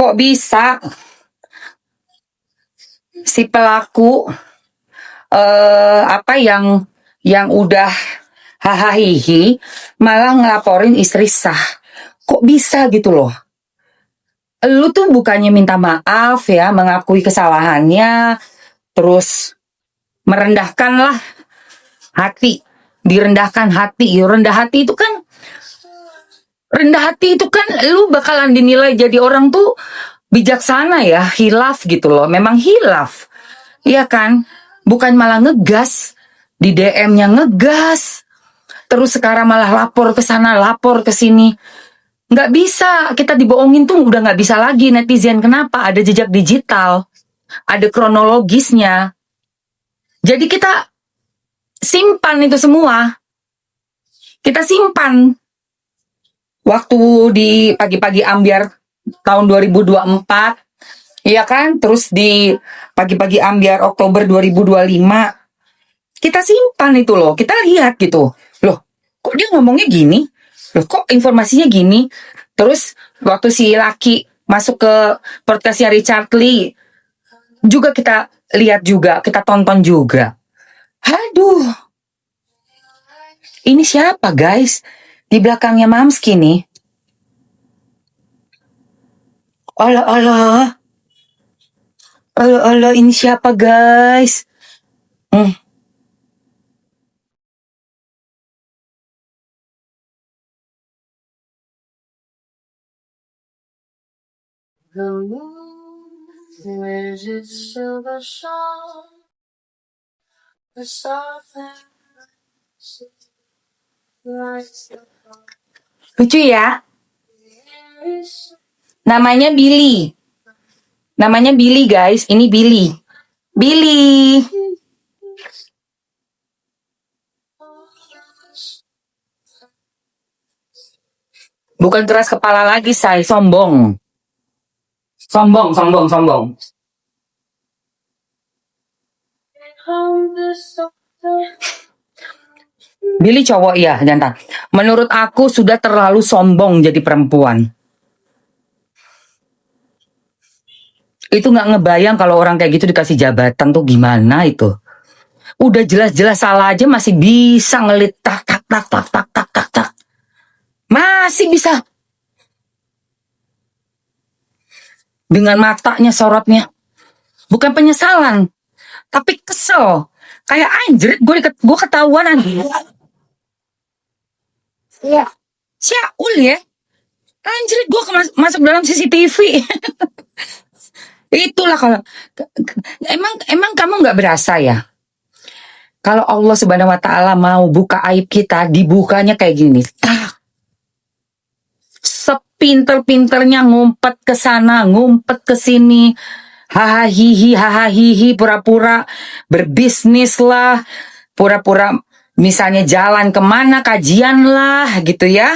Kok bisa si pelaku apa yang udah hahaha malah ngelaporin istri sah? Kok bisa gitu loh? Lu tuh bukannya minta maaf ya, mengakui kesalahannya, terus merendahkanlah hati, direndahkan hati. Rendah hati itu kan lu bakalan dinilai jadi orang tuh bijaksana ya, hilaf gitu loh. Memang hilaf. Iya kan? Bukan malah ngegas, di DM-nya ngegas. Terus sekarang malah lapor ke sana, lapor ke sini. Nggak bisa, kita dibohongin tuh udah nggak bisa lagi netizen. Kenapa? Ada jejak digital, ada kronologisnya. Jadi kita simpan itu semua. Kita simpan. Waktu di pagi-pagi ambiar tahun 2024, iya kan? Terus di pagi-pagi ambiar Oktober 2025, kita simpan itu loh. Kita lihat gitu. Loh, kok dia ngomongnya gini? Loh, kok informasinya gini? Terus waktu si Laki masuk ke podcastnya Richard Lee, juga kita lihat juga, kita tonton juga. Aduh, ini siapa guys? Di belakangnya Mamski nih. Allah, ini siapa guys? The moon wears its silver shawl, the southern lights the Lucu ya? Namanya Billy. Namanya Billy guys, ini Billy. Billy. Bukan keras kepala lagi, say. Sombong. Billy cowok ya, jantan. Menurut aku sudah terlalu sombong jadi perempuan. Itu nggak ngebayang kalau orang kayak gitu dikasih jabatan tuh gimana itu. Udah jelas-jelas salah aja masih bisa ngelit tak. Masih bisa. Dengan matanya sorotnya. Bukan penyesalan, tapi kesel. Kayak anjir, gue ketahuan anjir. Ya, Syaul ya. Anjir, gue masuk dalam CCTV. Itulah kalau emang kamu nggak berasa ya? Kalau Allah Subhanahu Wa Taala mau buka aib kita, dibukanya kayak gini. Sepinter-pinternya ngumpet ke sana, ngumpet ke sini, hahaha, pura-pura berbisnis lah, pura-pura misalnya jalan kemana, kajian lah, gitu ya.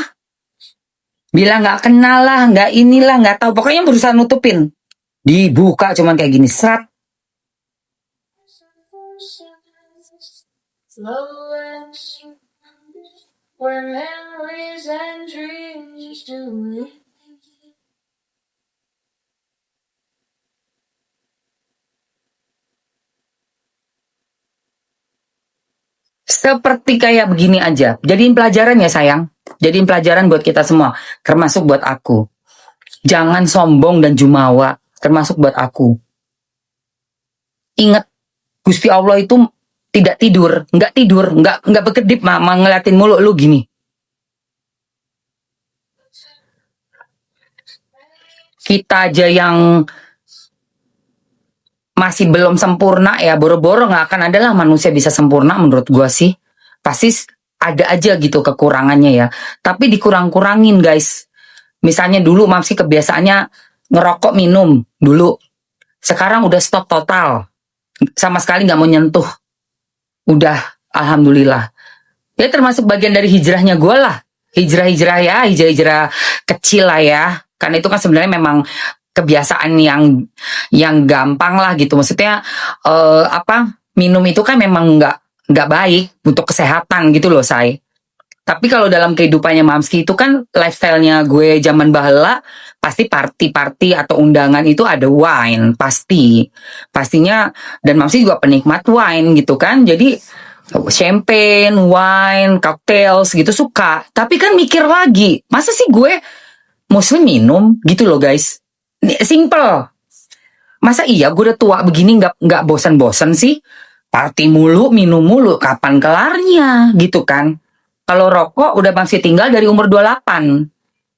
Bilang nggak kenal lah, nggak inilah, nggak tahu, pokoknya berusaha nutupin. Dibuka cuman kayak gini, serat. Seperti kayak begini aja. Jadiin pelajaran ya sayang. Jadiin pelajaran buat kita semua. Termasuk buat aku. Jangan sombong dan jumawa. Termasuk buat aku. Ingat, Gusti Allah itu tidak tidur. Nggak berkedip mama ngeliatin mulu lu gini. Kita aja yang masih belum sempurna ya, boro-boro nggak akan ada lah manusia bisa sempurna menurut gua sih. Pasti ada aja gitu kekurangannya ya. Tapi dikurang-kurangin guys. Misalnya dulu Mamsi kebiasaannya ngerokok minum dulu. Sekarang udah stop total. Sama sekali nggak mau nyentuh. Udah, alhamdulillah. Ya termasuk bagian dari hijrahnya gue lah. Hijrah ya, hijrah kecil lah ya. Karena itu kan sebenarnya memang kebiasaan yang gampang lah gitu. Maksudnya minum itu kan memang nggak baik untuk kesehatan gitu loh, say. Tapi kalau dalam kehidupannya Mamski itu kan lifestyle-nya gue zaman baheula pasti party-party atau undangan itu ada wine pasti. Pastinya dan Mamski juga penikmat wine gitu kan. Jadi champagne, wine, cocktails gitu suka. Tapi kan mikir lagi, masa sih gue muslim minum gitu loh guys. Simple. Masa iya gue udah tua begini nggak bosan-bosan sih? Party mulu, minum mulu, kapan kelarnya gitu kan? Kalau rokok udah masih tinggal dari umur 28.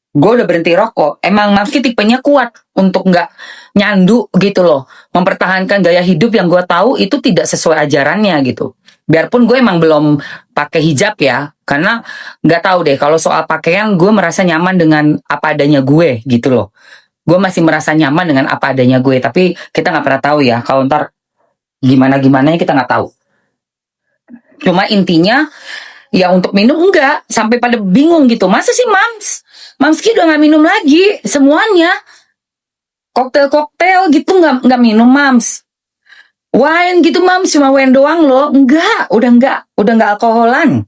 Gue udah berhenti rokok. Emang masih tipenya kuat untuk nggak nyandu gitu loh. Mempertahankan gaya hidup yang gue tahu itu tidak sesuai ajarannya gitu. Biarpun gue emang belum pakai hijab ya. Karena nggak tahu deh kalau soal pakaian gue merasa nyaman dengan apa adanya gue gitu loh. Gue masih merasa nyaman dengan apa adanya gue. Tapi kita nggak pernah tahu ya. Kalau ntar gimana-gimananya kita nggak tahu. Cuma intinya ya untuk minum enggak, sampai pada bingung gitu. Masa sih Mamski udah nggak minum lagi semuanya. Koktel gitu nggak minum Mams. Wine gitu Mams, cuma wine doang loh. Udah nggak alkoholan.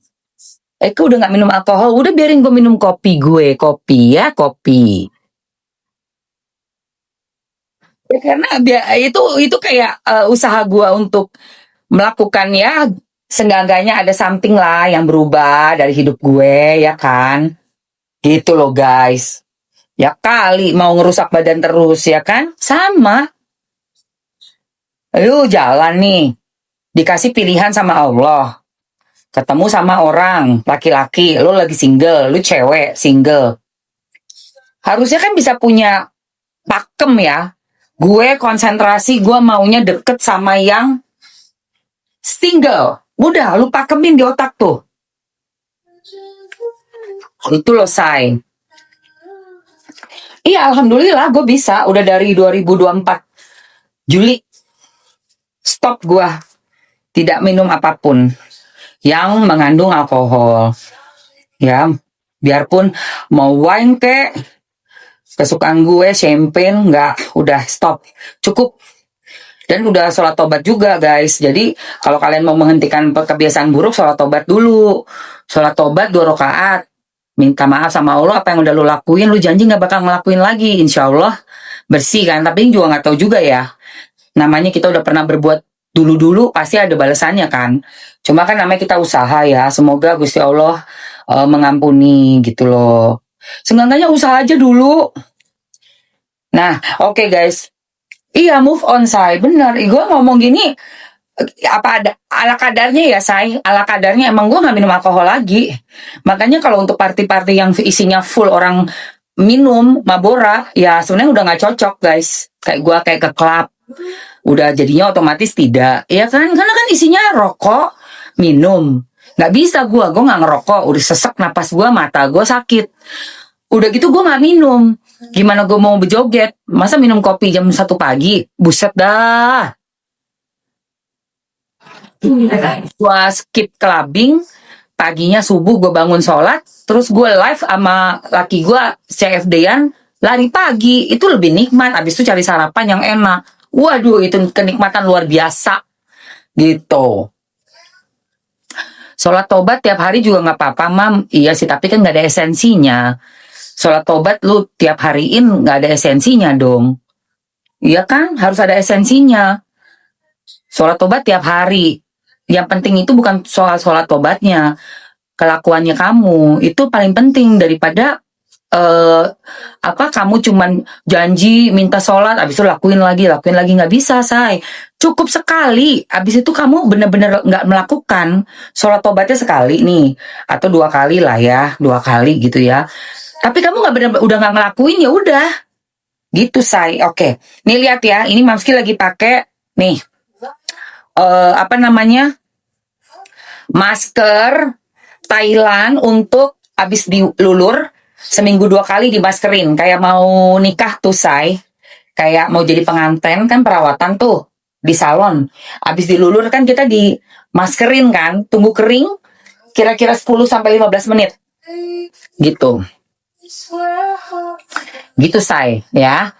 Eko udah nggak minum alkohol, udah biarin gue minum kopi gue, kopi. Ya, karena itu kayak usaha gue untuk melakukan ya seenggaknya ada something lah yang berubah dari hidup gue ya kan gitu loh guys ya kali mau ngerusak badan terus ya kan sama lu jalan nih dikasih pilihan sama Allah ketemu sama orang laki-laki lu lagi single lu cewek single harusnya kan bisa punya pakem ya gue konsentrasi gue maunya deket sama yang single. Udah, lu pakemin di otak tuh. Itu loh, say. Iya, alhamdulillah gue bisa. Udah dari 2024 Juli. Stop gue. Tidak minum apapun yang mengandung alkohol. Ya, biarpun mau wine kek, kesukaan gue, champagne, nggak. Udah, stop. Cukup. Dan udah sholat tobat juga guys. Jadi kalau kalian mau menghentikan kebiasaan buruk, sholat tobat dulu. Sholat tobat 2 rakaat. Minta maaf sama Allah apa yang udah lu lakuin. Lu janji gak bakal ngelakuin lagi. Insya Allah bersih kan. Tapi juga gak tahu juga ya. Namanya kita udah pernah berbuat dulu-dulu pasti ada balasannya kan. Cuma kan namanya kita usaha ya. Semoga Gusti Allah mengampuni gitu loh. Seenggaknya usaha aja dulu. Nah oke guys. Iya move on say, bener. Gue ngomong gini apa ada ala kadarnya ya say, ala kadarnya emang gue nggak minum alkohol lagi. Makanya kalau untuk party-party yang isinya full orang minum mabora, ya sebenarnya udah nggak cocok guys. Kayak gue kayak ke klub, udah jadinya otomatis tidak, ya kan? Karena kan isinya rokok, minum. Nggak bisa gue nggak ngerokok, udah sesek napas gue, mata gue sakit. Udah gitu gue nggak minum. Gimana gue mau berjoget? Masa minum kopi jam 1 pagi? Buset dah. Gue skip clubbing. Paginya subuh gue bangun sholat. Terus gue live sama laki gue CFD-an. Lari pagi. Itu lebih nikmat. Abis itu cari sarapan yang enak. Waduh itu kenikmatan luar biasa. Gitu. Sholat tobat tiap hari juga gak apa-apa mam. Iya sih tapi kan gak ada esensinya. Sholat tobat lu tiap hariin gak ada esensinya dong. Iya kan? Harus ada esensinya. Sholat tobat tiap hari. Yang penting itu bukan soal sholat tobatnya. Kelakuannya kamu. Itu paling penting daripada kamu cuman janji minta sholat abis itu lakuin lagi nggak bisa say. Cukup sekali abis itu kamu bener-bener nggak melakukan sholat tobatnya sekali nih atau 2 kali lah ya 2 kali gitu ya. Tapi kamu nggak bener udah nggak ngelakuin ya udah gitu say. Oke nih lihat ya ini Mamski lagi pakai nih masker Thailand untuk abis dilulur seminggu 2 kali dimaskerin kayak mau nikah tuh say, kayak mau jadi pengantin kan perawatan tuh di salon abis dilulur kan kita dimaskerin kan tunggu kering kira-kira 10-15 menit gitu say ya.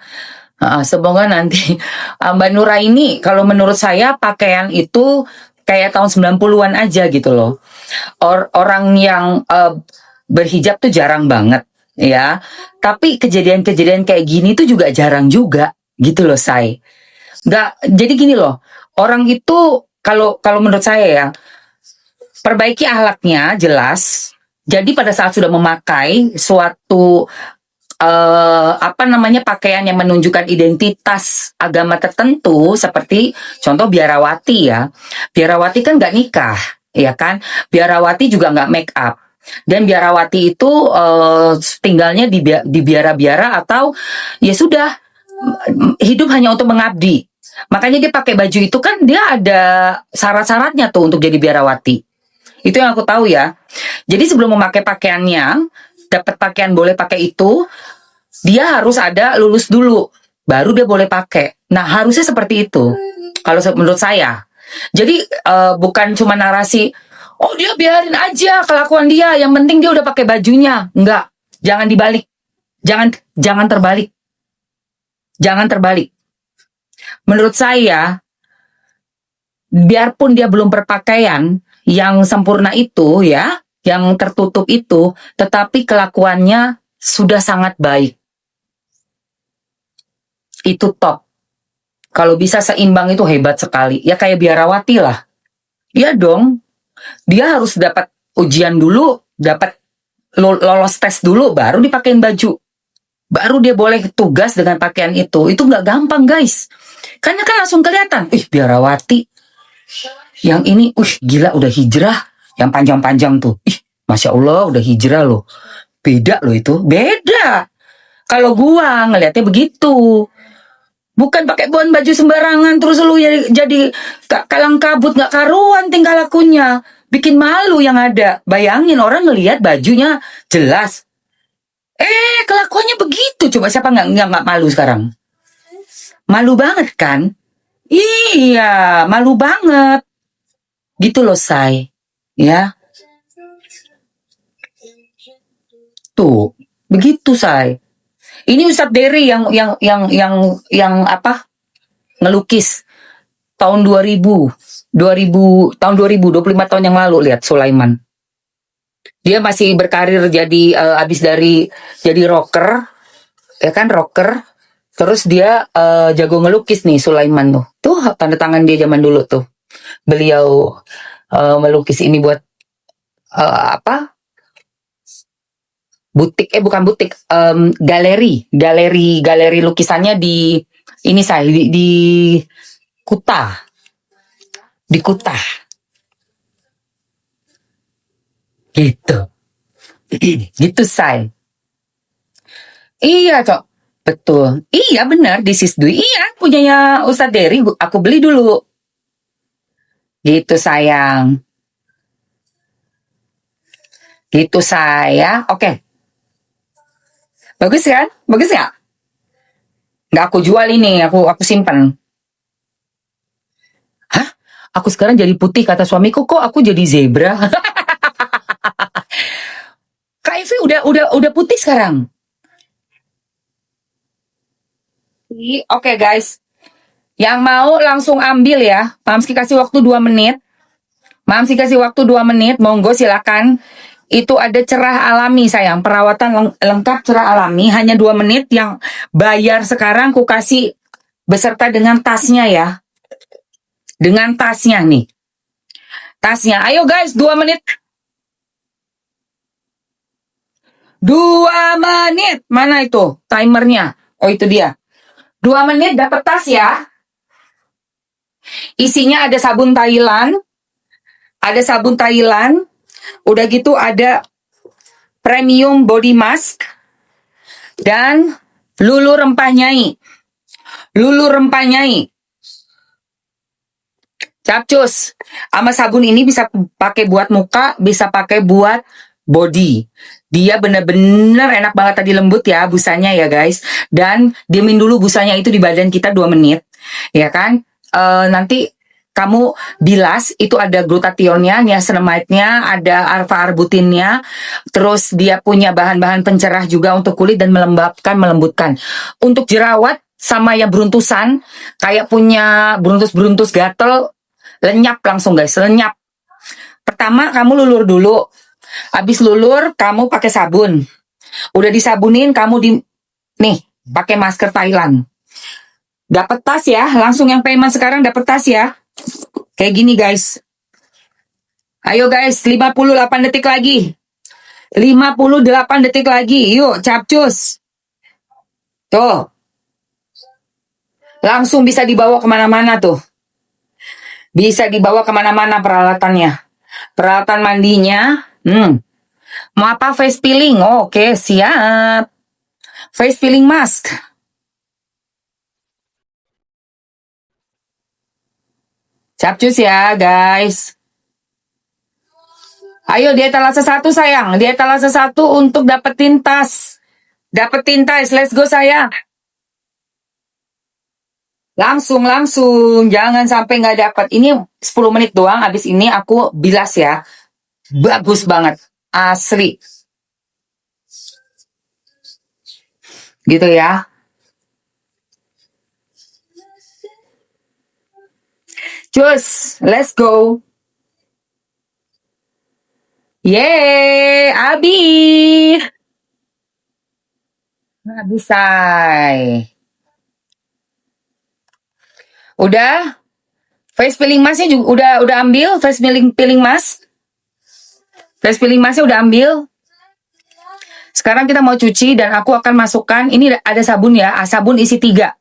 Semoga nanti Mbak Nura ini kalau menurut saya pakaian itu kayak tahun 90-an aja gitu loh. Orang yang berhijab tuh jarang banget ya. Tapi kejadian-kejadian kayak gini tuh juga jarang juga gitu loh, Say. Jadi gini loh, orang itu kalau kalau menurut saya ya, perbaiki akhlaknya jelas. Jadi pada saat sudah memakai suatu apa namanya pakaian yang menunjukkan identitas agama tertentu, seperti contoh biarawati ya. Biarawati kan nggak nikah, ya kan? Biarawati juga nggak make up. Dan biarawati itu tinggalnya di biara-biara atau ya sudah hidup hanya untuk mengabdi. Makanya dia pakai baju itu kan dia ada syarat-syaratnya tuh untuk jadi biarawati. Itu yang aku tahu ya. Jadi sebelum memakai pakaiannya, dapat pakaian boleh pakai itu, dia harus ada lulus dulu, baru dia boleh pakai. Nah, harusnya seperti itu. Kalau menurut saya. Jadi bukan cuma narasi, oh dia biarin aja kelakuan dia, yang penting dia udah pakai bajunya. Enggak, jangan dibalik. Jangan terbalik. Jangan terbalik. Menurut saya, biarpun dia belum berpakaian yang sempurna itu ya, yang tertutup itu, tetapi kelakuannya sudah sangat baik. Itu top. Kalau bisa seimbang itu hebat sekali. Ya kayak biarawati lah. Iya dong. Dia harus dapat ujian dulu, dapat lolos tes dulu, baru dipakein baju. Baru dia boleh tugas dengan pakaian itu. Itu nggak gampang, guys. Karena kan langsung kelihatan. Biarawati. Yang ini, gila udah hijrah. Yang panjang-panjang tuh. Masya Allah udah hijrah loh. Beda loh itu. Beda. Kalau gua ngelihatnya begitu. Bukan pakai baju sembarangan terus lu jadi kalang kabut nggak karuan tingkah lakunya. Bikin malu yang ada. Bayangin orang ngelihat bajunya jelas. Kelakuannya begitu. Coba siapa nggak malu sekarang? Malu banget kan? Iya, malu banget. Gitu loh, Say. Ya. Tuh, begitu, Say. Ini Ustadz Dery yang apa? Ngelukis tahun 2000 tahun 25 tahun yang lalu. Lihat Sulaiman. Dia masih berkarir jadi abis dari jadi rocker, ya kan rocker. Terus dia jago ngelukis nih Sulaiman tuh. Tuh tanda tangan dia zaman dulu tuh. Beliau melukis ini buat apa? Butik bukan butik, galeri lukisannya di ini saya di Kuta. Di Kuta. Gitu. Gitu, Say. Iya, Cok. Betul. Iya, benar. This is Dwi. Iya, punyanya Ustadz Dery. Aku beli dulu. Gitu, sayang. Gitu, saya. Oke. Bagus kan? Bagus nggak? Nggak aku jual ini. Aku simpan. Hah? Aku sekarang jadi putih, kata suamiku. Kok aku jadi zebra? Kak Evi udah putih sekarang. Oke, guys. Yang mau langsung ambil ya. Mamski kasih waktu 2 menit. Mamski kasih waktu 2 menit. Monggo silakan. Itu ada cerah alami, sayang. Perawatan lengkap cerah alami. Hanya 2 menit. Yang bayar sekarang ku kasih beserta dengan tasnya ya. Dengan tasnya nih. Tasnya. Ayo guys, 2 menit. 2 menit. Mana itu timernya? Oh, itu dia. 2 menit dapat tas ya. Isinya ada sabun Thailand. Ada sabun Thailand. Udah gitu ada premium body mask. Dan Lulu Rempah Nyai. Lulu Rempah Nyai. Capcus. Sama sabun ini bisa pakai buat muka, bisa pakai buat body. Dia bener-bener enak banget, tadi lembut ya busanya ya guys. Dan diemin dulu busanya itu di badan kita 2 menit. Ya kan? Nanti kamu bilas, itu ada glutathionnya, niacinamide-nya, ada alpha-arbutinnya. Terus dia punya bahan-bahan pencerah juga untuk kulit dan melembutkan. Untuk jerawat sama yang beruntusan, kayak punya beruntus-beruntus gatel, lenyap langsung guys, lenyap. Pertama, kamu lulur dulu. Habis lulur, kamu pakai sabun. Udah disabunin, kamu nih, pakai masker Thailand. Dapat tas ya, langsung yang payment sekarang dapat tas ya. Kayak gini guys. Ayo guys, 58 detik lagi. 58 detik lagi. Yuk, capcus. Tuh. Langsung bisa dibawa kemana-mana tuh. Bisa dibawa kemana-mana peralatannya. Peralatan mandinya. Mau apa? Face peeling. Oke, siap. Face peeling mask. Capcus ya guys. Ayo di etalase 1 sayang. Di etalase 1 untuk dapetin tas. Dapetin tas. Let's go sayang. Langsung. Jangan sampai nggak dapat. Ini 10 menit doang. Habis ini aku bilas ya. Bagus banget. Asli. Gitu ya. Cus, let's go. Yeay, Abi. Abi say. Udah? Face peeling masknya juga udah ambil? Face peeling mask? Face peeling masknya udah ambil? Sekarang kita mau cuci dan aku akan masukkan, ini ada sabun ya, sabun isi 3.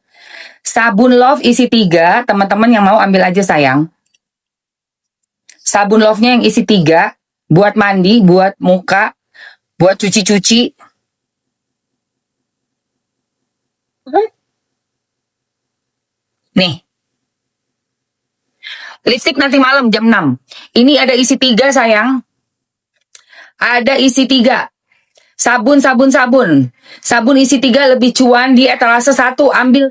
Sabun Love isi 3, teman-teman yang mau ambil aja sayang. Sabun Love-nya yang isi 3, buat mandi, buat muka, buat cuci-cuci. Nih. Lipstick nanti malam jam 6. Ini ada isi 3 sayang. Ada isi 3. Sabun. Sabun isi 3 lebih cuan di etalase 1. Ambil.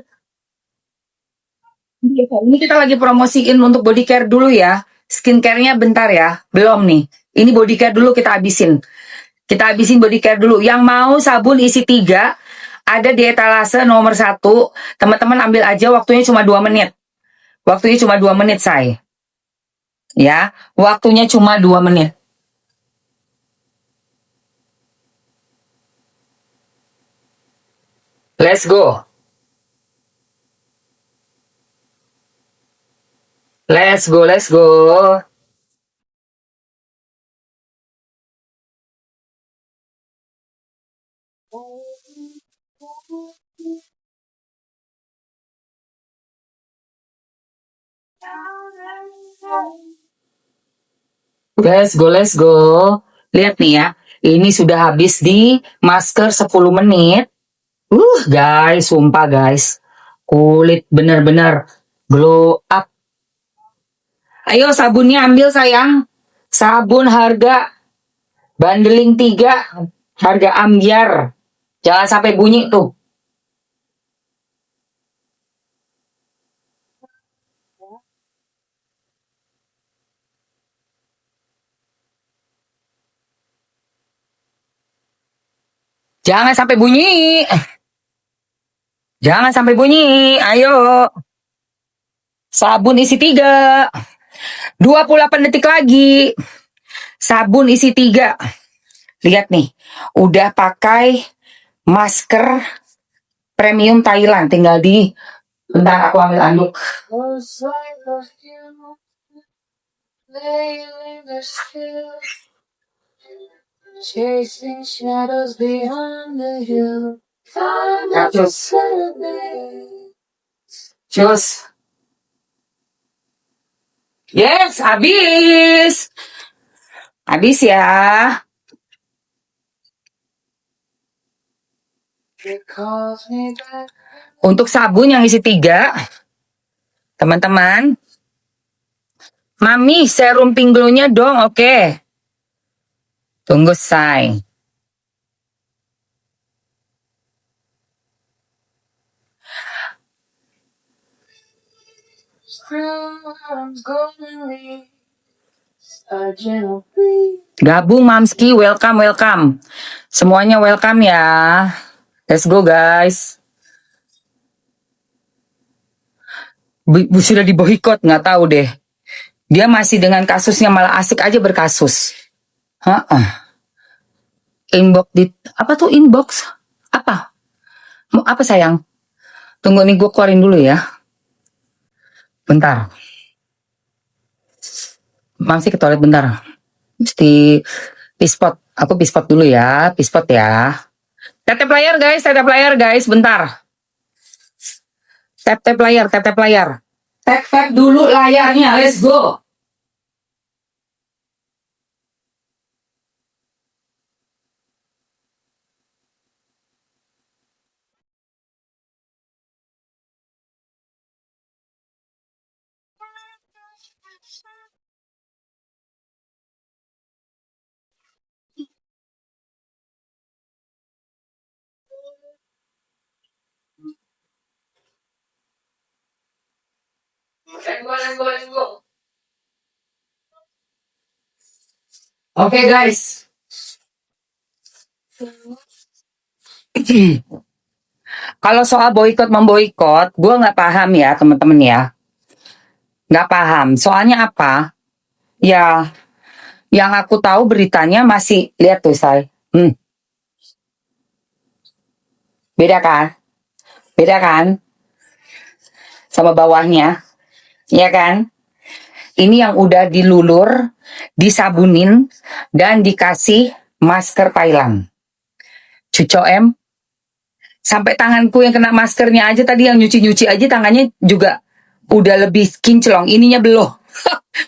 Ini kita lagi promosiin untuk body care dulu ya. Skincare-nya bentar ya. Belum nih. Ini body care dulu kita habisin. Kita habisin body care dulu. Yang mau sabun isi 3 ada di etalase nomor 1. Teman-teman ambil aja, waktunya cuma 2 menit. Waktunya cuma 2 menit, say. Ya, waktunya cuma 2 menit. Let's go. Let's go. Let's go. Lihat nih ya. Ini sudah habis di masker 10 menit. Guys, sumpah guys. Kulit bener-bener glow up. Ayo sabunnya ambil sayang. Sabun harga bandeling 3. Harga ambiar. Jangan sampai bunyi tuh. Jangan sampai bunyi. Jangan sampai bunyi. Ayo. Sabun isi 3. 28 detik lagi. Sabun isi 3. Lihat nih. Udah pakai masker premium Thailand. Tinggal di... Bentar aku ambil anduk. Chasing shadows behind the hill. Cus. Yes, habis. Habis ya. Untuk sabun yang isi 3, teman-teman. Mami, serum pink glow-nya dong, oke. Tunggu, say. Gabung Mamski, welcome. Semuanya welcome ya. Let's go guys. Sudah diboikot, nggak tahu deh. Dia masih dengan kasusnya malah asik aja berkasus. Hah? Inbox di apa tuh inbox? Apa? Mau apa sayang? Tunggu nih gue keluarin dulu ya. Bentar. Masih ke toilet bentar. Mesti pispot. Aku pispot dulu ya. Pispot ya. Tap layar guys. Tap layar guys. Bentar. Tap layar. Tap layar. Tap dulu layarnya. Let's go. Let's go. Oke guys. Kalau soal boykot memboikot, gue nggak paham ya teman-teman ya. Nggak paham. Soalnya apa? Ya, yang aku tahu beritanya masih lihat tuh saya. Beda kan? Beda kan? Sama bawahnya, ya kan? Ini yang udah dilulur, disabunin, dan dikasih masker Thailand. Cuco M, sampai tanganku yang kena maskernya aja tadi yang nyuci-nyuci aja tangannya juga udah lebih kinclong. Ininya belum,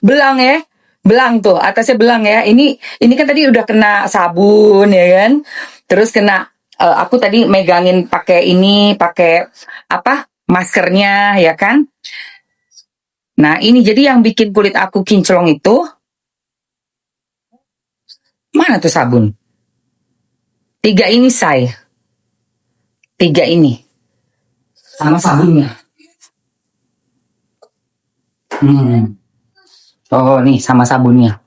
belang ya, belang tuh atasnya belang ya. Ini kan tadi udah kena sabun ya kan, terus kena aku tadi megangin pakai ini, pakai apa maskernya ya kan. Nah ini jadi yang bikin kulit aku kinclong itu mana tuh sabun? 3 ini say. 3 ini sama sabunnya. Oh nih sama sabunnya.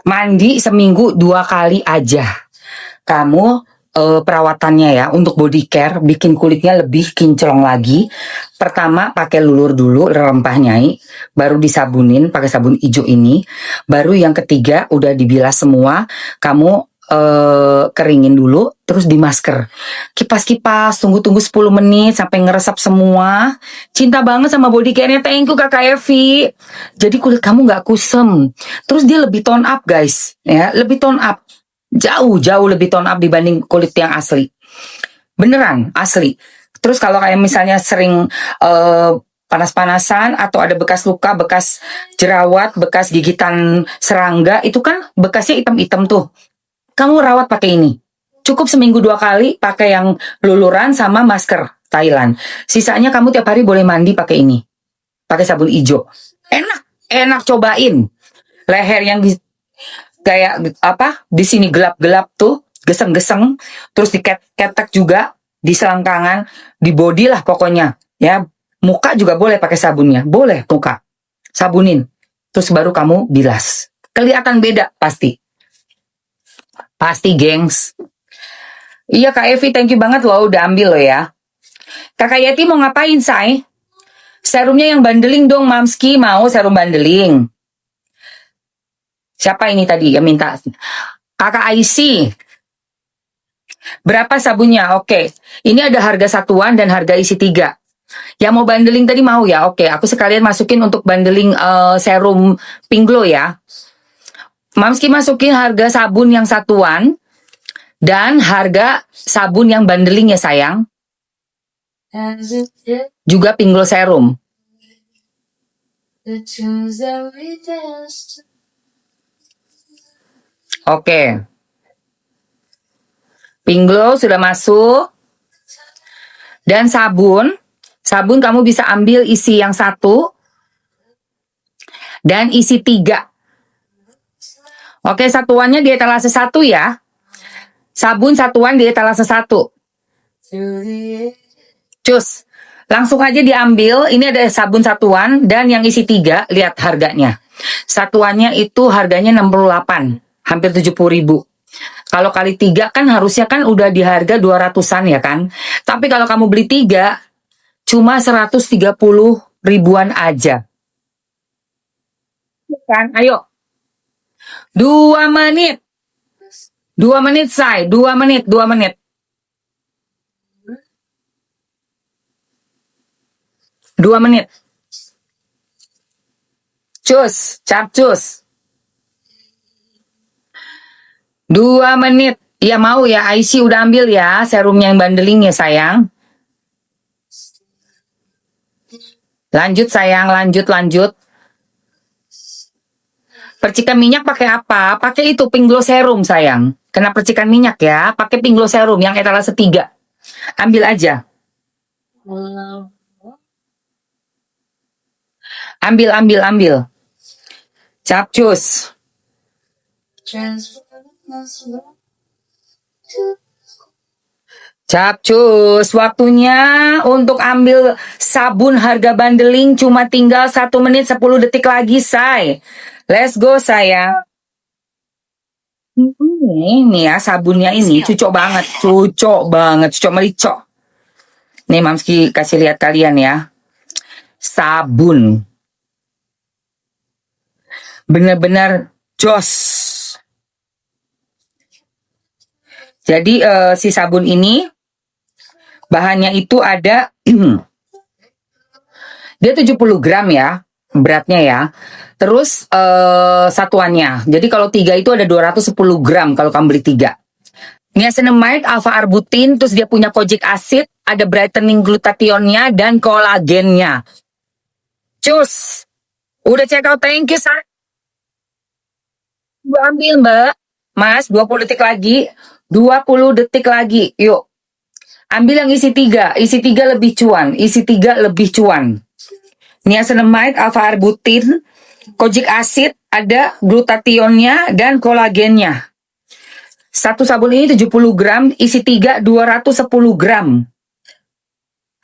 Mandi seminggu 2 kali aja. Kamu perawatannya ya untuk body care bikin kulitnya lebih kinclong lagi. Pertama pakai lulur dulu rempah nyai, baru disabunin pakai sabun hijau ini. Baru yang ketiga udah dibilas semua, kamu keringin dulu terus di masker. Kipas-kipas, tunggu 10 menit sampai ngeresap semua. Cinta banget sama body care-nya. Thank you Kakak Evi. Jadi kulit kamu nggak kusem. Terus dia lebih tone up guys, ya, lebih tone up. Jauh lebih tone up dibanding kulit yang asli. Beneran, asli. Terus kalau kayak misalnya sering panas-panasan atau ada bekas luka, bekas jerawat, bekas gigitan serangga, itu kan bekasnya hitam-hitam tuh. Kamu rawat pakai ini. Cukup seminggu 2 kali pakai yang luluran sama masker Thailand. Sisanya kamu tiap hari boleh mandi pakai ini. Pakai sabun hijau. Enak cobain. Leher yang kayak apa di sini gelap-gelap tuh geseng-geseng, terus diketek juga di selangkangan, di body lah pokoknya ya. Muka juga boleh pakai sabunnya, boleh muka sabunin, terus baru kamu bilas, kelihatan beda pasti gengs. Iya Kak Evi, thank you banget loh udah ambil lo ya. Kakak Yeti mau ngapain say? Serumnya yang bandeling dong Mamski, mau serum bandeling. Siapa ini tadi yang minta? Kakak IC. Berapa sabunnya? Oke. Ini ada harga satuan dan harga isi 3. Yang mau bandeling tadi mau ya? Oke. Aku sekalian masukin untuk bandeling serum Pink Glow ya. Mamski masukin harga sabun yang satuan dan harga sabun yang bandeling ya sayang. Juga Pink Glow serum. Oke. Pink Glow sudah masuk. Dan sabun kamu bisa ambil isi yang 1 dan isi 3. Oke, satuannya di etalase 1 ya. Sabun satuan di etalase 1. Cus, langsung aja diambil. Ini ada sabun satuan dan yang isi 3, lihat harganya. Satuannya itu harganya 68. Hampir 70.000. Kalau kali 3 kan harusnya kan udah di harga 200-an ya kan. Tapi kalau kamu beli 3 cuma 130 ribuan aja. Kan, ayo. 2 menit. 2 menit, say. 2 menit, 2 menit. 2 menit. Cus, capcus. 2 menit. Ya mau ya, Aisyah udah ambil ya serumnya yang bandeling ya sayang. Lanjut sayang, lanjut. Percikan minyak pakai apa? Pakai itu Pink Glow Serum sayang. Kena percikan minyak ya, pakai Pink Glow Serum yang etalase 3. Ambil aja. Ambil. Capcus. Capcus, waktunya untuk ambil sabun harga bandeling cuma tinggal 1 menit 10 detik lagi, say. Let's go, sayang. Ini ya sabunnya ini cucok banget, cucok melicok. Nih Mamski kasih lihat kalian ya. Sabun. Bener-bener jos. Jadi si sabun ini bahannya itu ada dia 70 gram ya beratnya ya. Terus satuannya. Jadi kalau 3 itu ada 210 gram kalau kamu beli 3. Niacinamide, alpha arbutin, terus dia punya kojic acid, ada brightening glutathionnya dan kolagennya. Cus. Udah check out, thank you, say. Gua ambil, Mbak. Mas, 20 detik lagi. 20 detik lagi. Yuk. Ambil yang isi 3. Isi 3 lebih cuan. Niacinamide, alpha arbutin, kojic acid, ada glutathionnya dan kolagennya. Satu sabun ini 70 gram, isi 3 210 gram.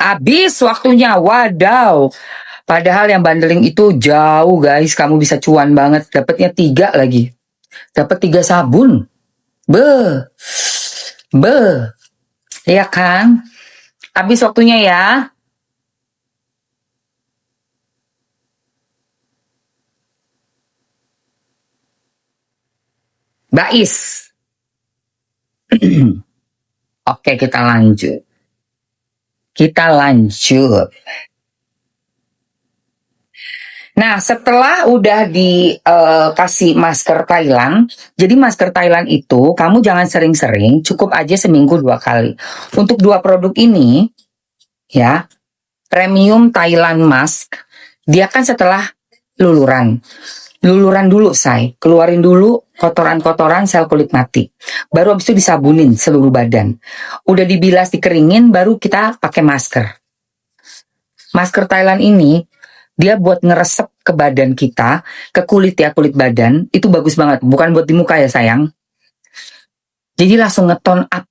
Habis waktunya, wadaw. Padahal yang bandeling itu jauh guys, kamu bisa cuan banget. Dapatnya 3 lagi. Dapat 3 sabun. Be. Iya kan? Habis waktunya ya. Bais. Oke, kita lanjut. Nah, setelah udah dikasih masker Thailand, jadi masker Thailand itu kamu jangan sering-sering, cukup aja seminggu 2 kali. Untuk 2 produk ini, ya, premium Thailand mask, dia kan setelah luluran dulu, say, keluarin dulu kotoran-kotoran sel kulit mati. Baru habis itu disabunin seluruh badan. Udah dibilas, dikeringin, baru kita pakai masker. Masker Thailand ini dia buat ngeresep ke badan kita, ke kulit ya, kulit badan, itu bagus banget. Bukan buat di muka ya sayang. Jadi langsung ngeton up.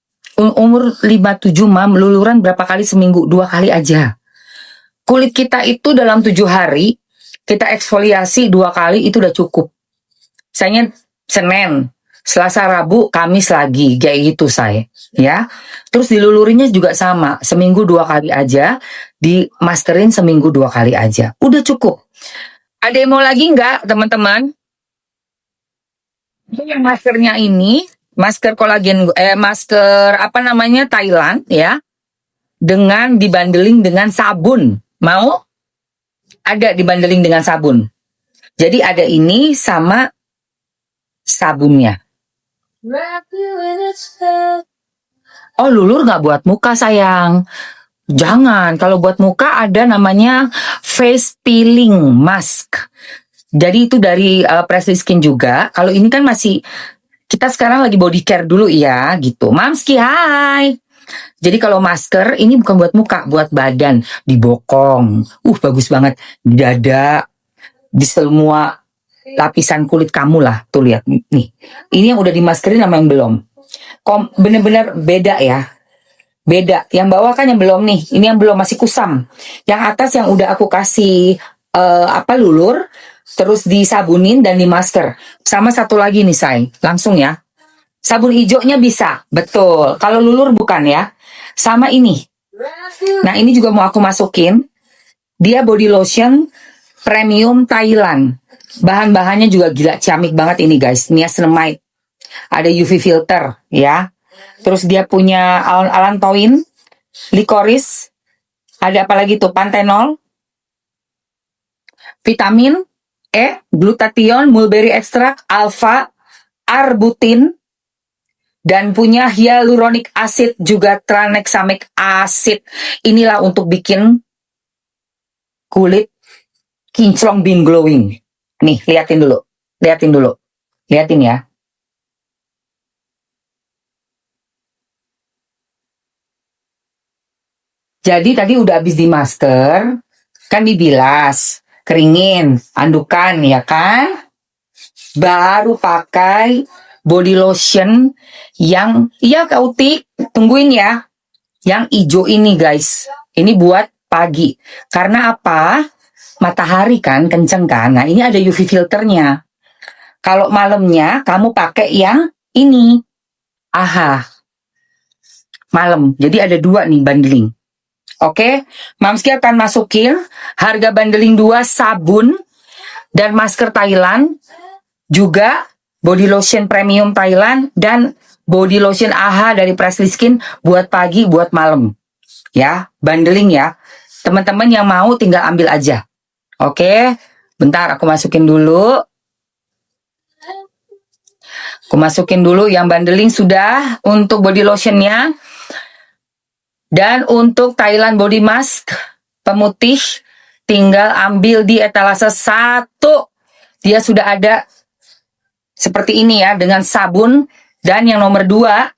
Umur 57 mam, luluran berapa kali seminggu? 2 kali aja. Kulit kita itu dalam 7 hari, kita eksfoliasi 2 kali itu udah cukup. Misalnya Senin, Selasa, Rabu, Kamis lagi, kayak gitu saya. Ya, terus dilulurinnya juga sama, seminggu 2 kali aja, dimasterin seminggu 2 kali aja, udah cukup. Ada yang mau lagi nggak teman-teman? Yang maskernya ini, masker kolagen, masker apa namanya Thailand ya, dengan dibandeling dengan sabun. Mau? Ada dibandeling dengan sabun. Jadi ada ini sama sabunnya. Oh, lulur nggak buat muka sayang. Jangan, kalau buat muka ada namanya face peeling mask. Jadi itu dari Presley Skin juga. Kalau ini kan masih, kita sekarang lagi body care dulu ya gitu. Mamski, hai. Jadi kalau masker ini bukan buat muka, buat badan, di bokong. Bagus banget. Di dada, di semua lapisan kulit kamu lah. Tuh lihat nih. Ini yang udah dimaskerin sama yang belum. Bener-bener beda ya. Beda. Yang bawah kan yang belum nih. Ini yang belum, masih kusam. Yang atas yang udah aku kasih lulur, terus disabunin dan dimasker. Sama satu lagi nih say, langsung ya. Sabun hijaunya bisa, betul. Kalau lulur bukan ya. Sama ini. Nah ini juga mau aku masukin. Dia body lotion premium Thailand. Bahan-bahannya juga gila ciamik banget ini guys. Niacinamide. Ada UV filter ya. Terus dia punya allantoin, licorice. Ada apa lagi tuh? Panthenol, vitamin E, glutathione, mulberry extract, alpha, arbutin, dan punya hyaluronic acid juga tranexamic acid. Inilah untuk bikin kulit kinclong being glowing. Nih, liatin dulu. Liatin dulu. Liatin ya. Jadi tadi udah habis di masker, kan dibilas, keringin, andukan ya kan? Baru pakai body lotion yang, iya Kak Uti, tungguin ya. Yang hijau ini guys, ini buat pagi. Karena apa? Matahari kan kenceng kan. Nah ini ada UV filternya. Kalau malamnya kamu pakai yang ini. Aha. Malam. Jadi ada 2 nih bundling. Oke, Mamski akan masukin harga bundling 2 sabun dan masker Thailand, juga body lotion premium Thailand dan body lotion AHA dari Presley Skin buat pagi, buat malam. Ya, bundling ya. Teman-teman yang mau tinggal ambil aja. Oke, bentar aku masukin dulu. Aku masukin dulu yang bundling sudah untuk body lotionnya. Dan untuk Thailand body mask pemutih tinggal ambil di etalase 1. Dia sudah ada seperti ini ya dengan sabun. Dan yang nomor 2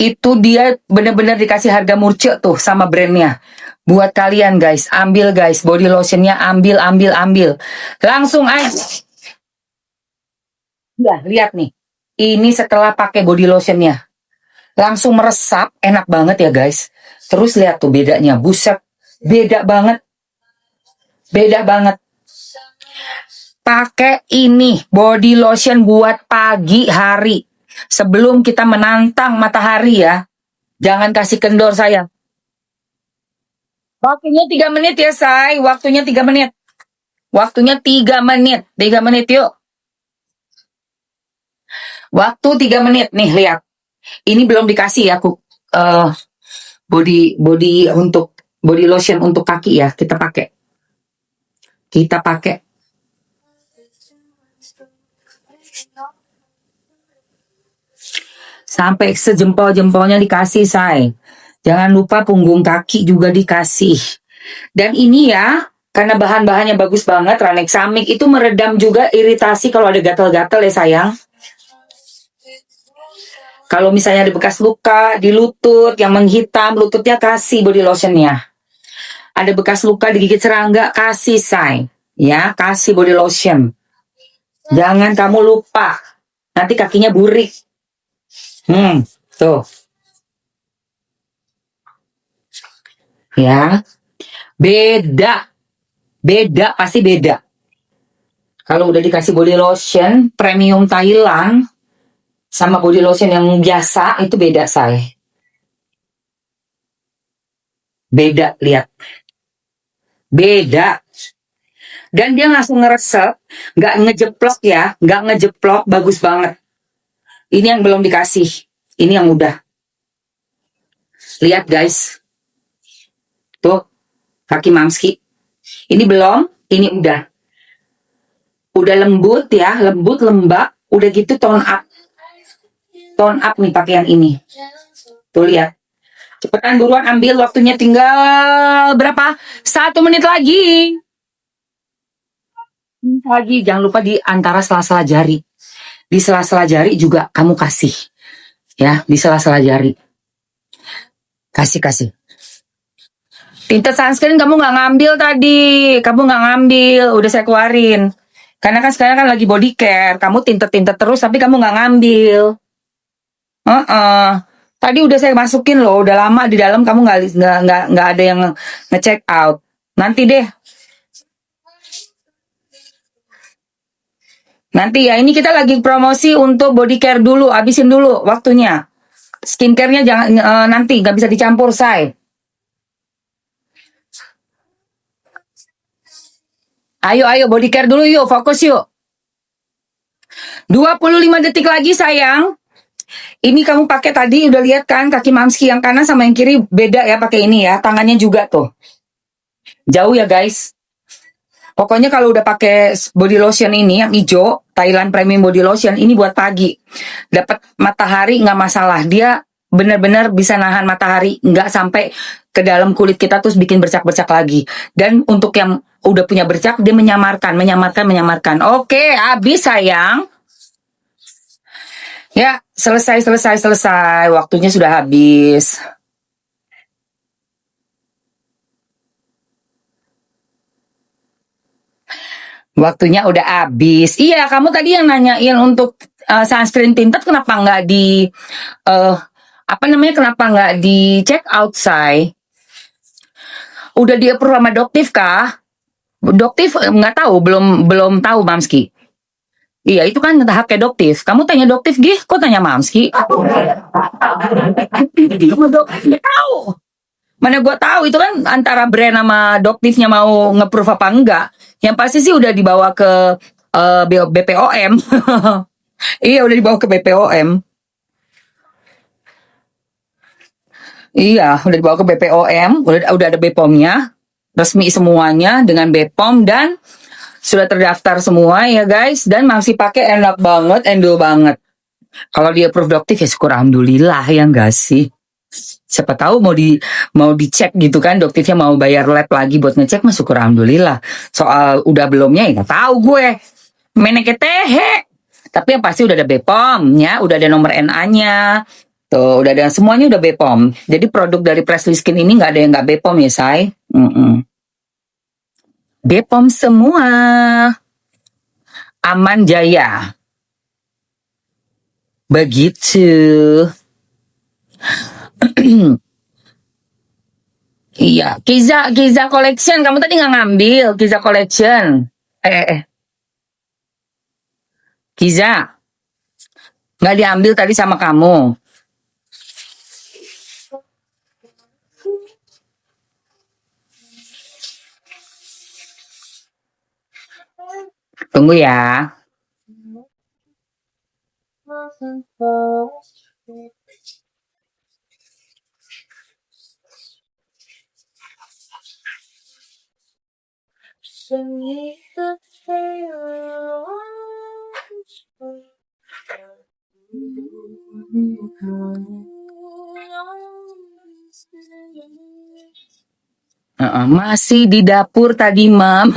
itu dia benar-benar dikasih harga murce tuh sama brandnya. Buat kalian guys, ambil guys body lotionnya, ambil. Langsung aja. Ya, lihat nih. Ini setelah pakai body lotionnya. Langsung meresap, enak banget ya guys. Terus lihat tuh bedanya, buset, beda banget. Beda banget. Pakai ini, body lotion buat pagi hari. Sebelum kita menantang matahari ya. Jangan kasih kendor saya. Waktunya 3 menit ya say, waktunya 3 menit. Waktunya 3 menit, 3 menit yuk. Waktu 3 menit, nih lihat. Ini belum dikasih ya aku body untuk body lotion untuk kaki ya, kita pakai sampai sejempol-jempolnya dikasih say. Jangan lupa punggung kaki juga dikasih. Dan ini ya, karena bahan-bahannya bagus banget, Tranexamic itu meredam juga iritasi kalau ada gatal-gatal ya sayang. Kalau misalnya ada bekas luka di lutut yang menghitam, lututnya kasih body lotionnya. Ada bekas luka digigit serangga, kasih say. Ya, kasih body lotion. Jangan kamu lupa. Nanti kakinya burik. Tuh. Ya. Beda. Beda, pasti beda. Kalau udah dikasih body lotion premium Thailand sama body lotion yang biasa, itu beda say. Beda, lihat. Beda. Dan dia langsung ngeresep, nggak ngejeplok ya, nggak ngejeplok, bagus banget. Ini yang belum dikasih, ini yang udah. Lihat guys, tuh kaki Mamski. Ini belum, ini udah. Udah lembut ya, lembut, lembab, udah gitu tone up. Tone up nih pakai yang ini. Tuh lihat. Cepetan buruan ambil, waktunya tinggal berapa? 1 menit lagi. Jangan lupa di antara sela-sela jari. Di sela-sela jari juga kamu kasih. Ya, di sela-sela jari. Kasih. Tinted sunscreen kamu nggak ngambil tadi. Kamu nggak ngambil, udah saya keluarin. Karena kan sekarang kan lagi body care. Kamu tinted terus, tapi kamu nggak ngambil. Tadi udah saya masukin loh, udah lama di dalam kamu nggak ada yang ngecek out. Nanti deh. Nanti ya, ini kita lagi promosi untuk body care dulu, habisin dulu waktunya. Skincare-nya jangan nanti nggak bisa dicampur, say. Ayo body care dulu yuk, fokus yuk. 25 detik lagi sayang. Ini kamu pakai tadi udah lihat kan kaki Mamski yang kanan sama yang kiri beda ya pakai ini ya. Tangannya juga tuh. Jauh ya guys. Pokoknya kalau udah pakai body lotion ini yang hijau, Thailand Premium Body Lotion ini buat pagi. Dapat matahari nggak masalah. Dia benar-benar bisa nahan matahari, nggak sampai ke dalam kulit kita terus bikin bercak-bercak lagi. Dan untuk yang udah punya bercak, dia menyamarkan. Oke, habis sayang. Ya, selesai. Waktunya sudah habis. Waktunya udah habis. Iya, kamu tadi yang nanyain untuk sunscreen tinted kenapa nggak di kenapa nggak di check out say? Udah di approve sama Doktif kah? Doktif nggak tahu, belum tahu Mamski. Iya, itu kan tahap kayak Doktif. Kamu tanya Doktif, Gih, kok tanya Mamski? Kamu Doktif nggak tahu. Mana gue tahu itu kan antara brand sama Doktifnya mau nge-proof apa enggak. Yang pasti sih udah dibawa ke BPOM. Iya, udah dibawa ke BPOM. Iya, udah dibawa ke BPOM, udah ada BPOM-nya, resmi semuanya dengan BPOM dan sudah terdaftar semua ya guys. Dan masih pakai enak banget, endul banget. Kalau dia approve Doktif ya syukur alhamdulillah ya enggak sih. Siapa tahu mau dicek gitu kan, Doktifnya mau bayar lab lagi buat ngecek, mah syukur alhamdulillah. Soal udah belumnya ya nggak tahu gue. Meneketehe. Tapi yang pasti udah ada BPOM ya, udah ada nomor NA-nya. Tuh, udah ada semuanya udah BPOM. Jadi produk dari Presley Skin ini nggak ada yang nggak BPOM ya, say. BPOM semua. Aman Jaya. Begitu. Iya, Kiza Collection. Kamu tadi nggak ngambil Kiza Collection. Kiza, nggak diambil tadi sama kamu. Tunggu ya. Nothing falls beneath the trailer. Masih di dapur tadi, Mam.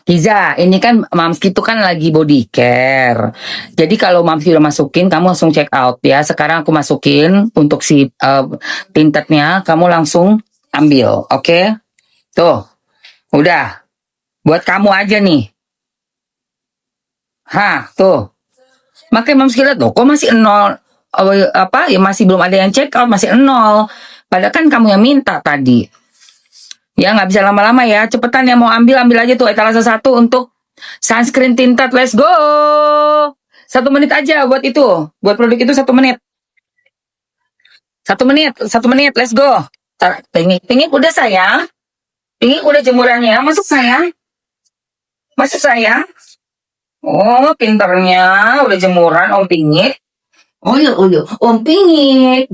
Kiza, ini kan Mamski itu kan lagi body care. Jadi kalau Mamski udah masukin, kamu langsung check out ya. Sekarang aku masukin untuk si tintednya, kamu langsung ambil, oke? Tuh, udah. Buat kamu aja nih. Hah, tuh. Makanya Mamski lihat, kok masih nol? Ya masih belum ada yang check out, masih nol. Padahal kan kamu yang minta tadi. Ya nggak bisa lama-lama ya, cepetan yang mau ambil aja tuh etalase 1 untuk sunscreen tinted, let's go. 1 menit aja buat buat produk itu 1 menit. 1 menit, let's go. Tinggi udah sayang, tinggi udah jemurannya, masuk sayang. Oh pinternya, udah jemuran Om Pingit. Oh iya, Om Pingit.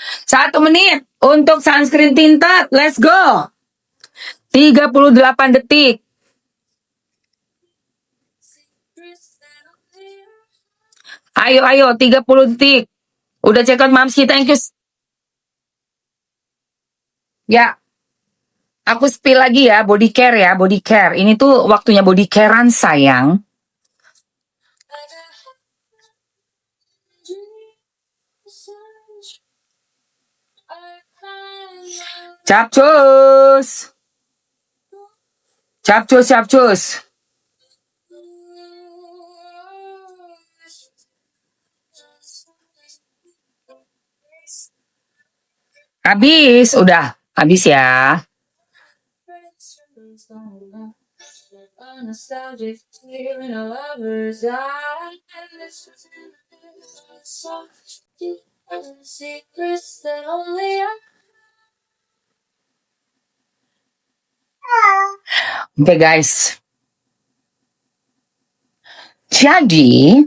1 menit untuk sunscreen tinted, let's go. 38 detik. Ayo, 30 detik. Udah check out Mamski, thank you. Ya, aku spill lagi ya, body care ya, body care. Ini tuh waktunya body carean sayang. Capcus. Habis, udah. Habis ya. Oke guys. Jadi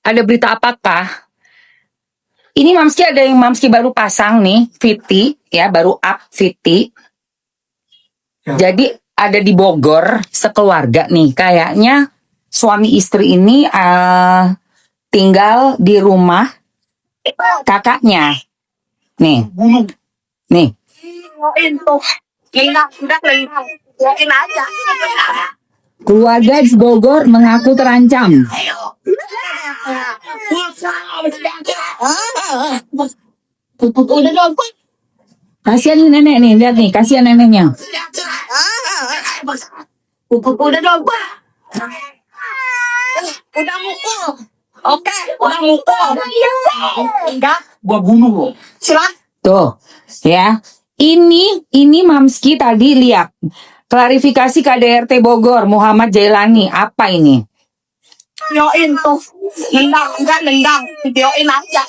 ada berita apakah? Ini Mamski ada yang Mamski baru pasang nih, Viti ya, baru up Viti. Jadi ada di Bogor sekeluarga nih, kayaknya suami istri ini tinggal di rumah kakaknya. Nih, nih. Keluarga di Bogor mengaku terancam. Kasihan nih nenek nih, lihat nih, kasihan neneknya. Udah dong, Pak. Udah mukul. Oke, udah mukul. Enggak, Gua bunuh lo. silakan. Tuh, ya. Ini Mamski tadi lihat. Klarifikasi KDRT Bogor, Muhammad Jailani. Apa ini? Videoin tuh. Nendang. Videoin aja.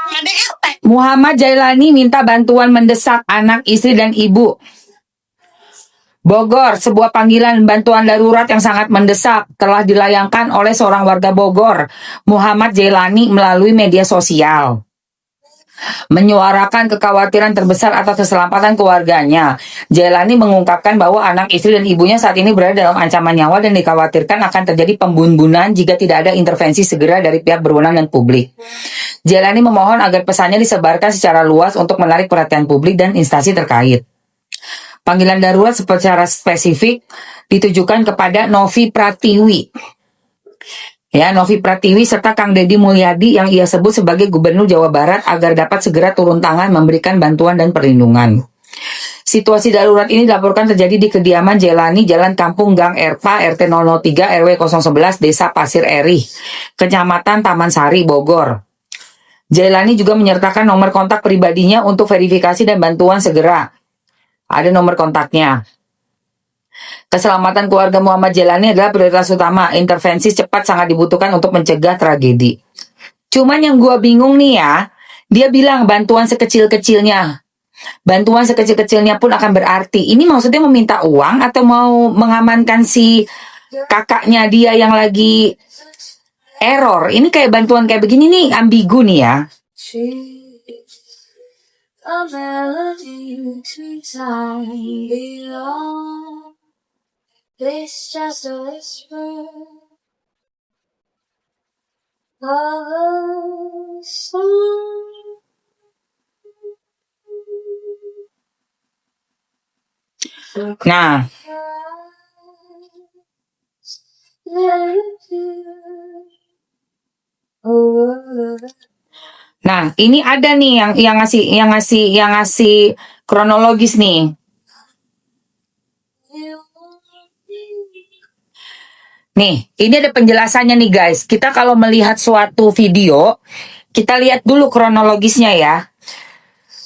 KDRT. Muhammad Jailani minta bantuan mendesak anak, istri, dan ibu. Bogor, sebuah panggilan bantuan darurat yang sangat mendesak telah dilayangkan oleh seorang warga Bogor, Muhammad Jailani, melalui media sosial. Menyuarakan kekhawatiran terbesar atas keselamatan keluarganya. Jailani mengungkapkan bahwa anak, istri, dan ibunya saat ini berada dalam ancaman nyawa dan dikhawatirkan akan terjadi pembunuhan jika tidak ada intervensi segera dari pihak berwenang dan publik. Jailani memohon agar pesannya disebarkan secara luas untuk menarik perhatian publik dan instansi terkait. Panggilan darurat secara spesifik ditujukan kepada Novi Pratiwi. Ya, Novi Pratiwi serta Kang Deddy Mulyadi yang ia sebut sebagai Gubernur Jawa Barat agar dapat segera turun tangan memberikan bantuan dan perlindungan. Situasi darurat ini dilaporkan terjadi di kediaman Jailani, Jalan Kampung Gang Erpa, RT 003 RW 011, Desa Pasir Erih, Kecamatan Taman Sari, Bogor. Jailani juga menyertakan nomor kontak pribadinya untuk verifikasi dan bantuan segera. Ada nomor kontaknya. Keselamatan keluarga Muhammad Jailani adalah prioritas utama. Intervensi cepat sangat dibutuhkan untuk mencegah tragedi. Cuman yang gua bingung nih ya, dia bilang bantuan sekecil-kecilnya. Bantuan sekecil-kecilnya pun akan berarti. Ini maksudnya meminta uang atau mau mengamankan si kakaknya dia yang lagi error. Ini kayak bantuan kayak begini nih, ambigu nih ya. A melody to time below. This just a whisper of a song. Nah, nah ini ada nih yang ngasih kronologis nih. Nih, ini ada penjelasannya nih guys. Kita kalau melihat suatu video, kita lihat dulu kronologisnya ya.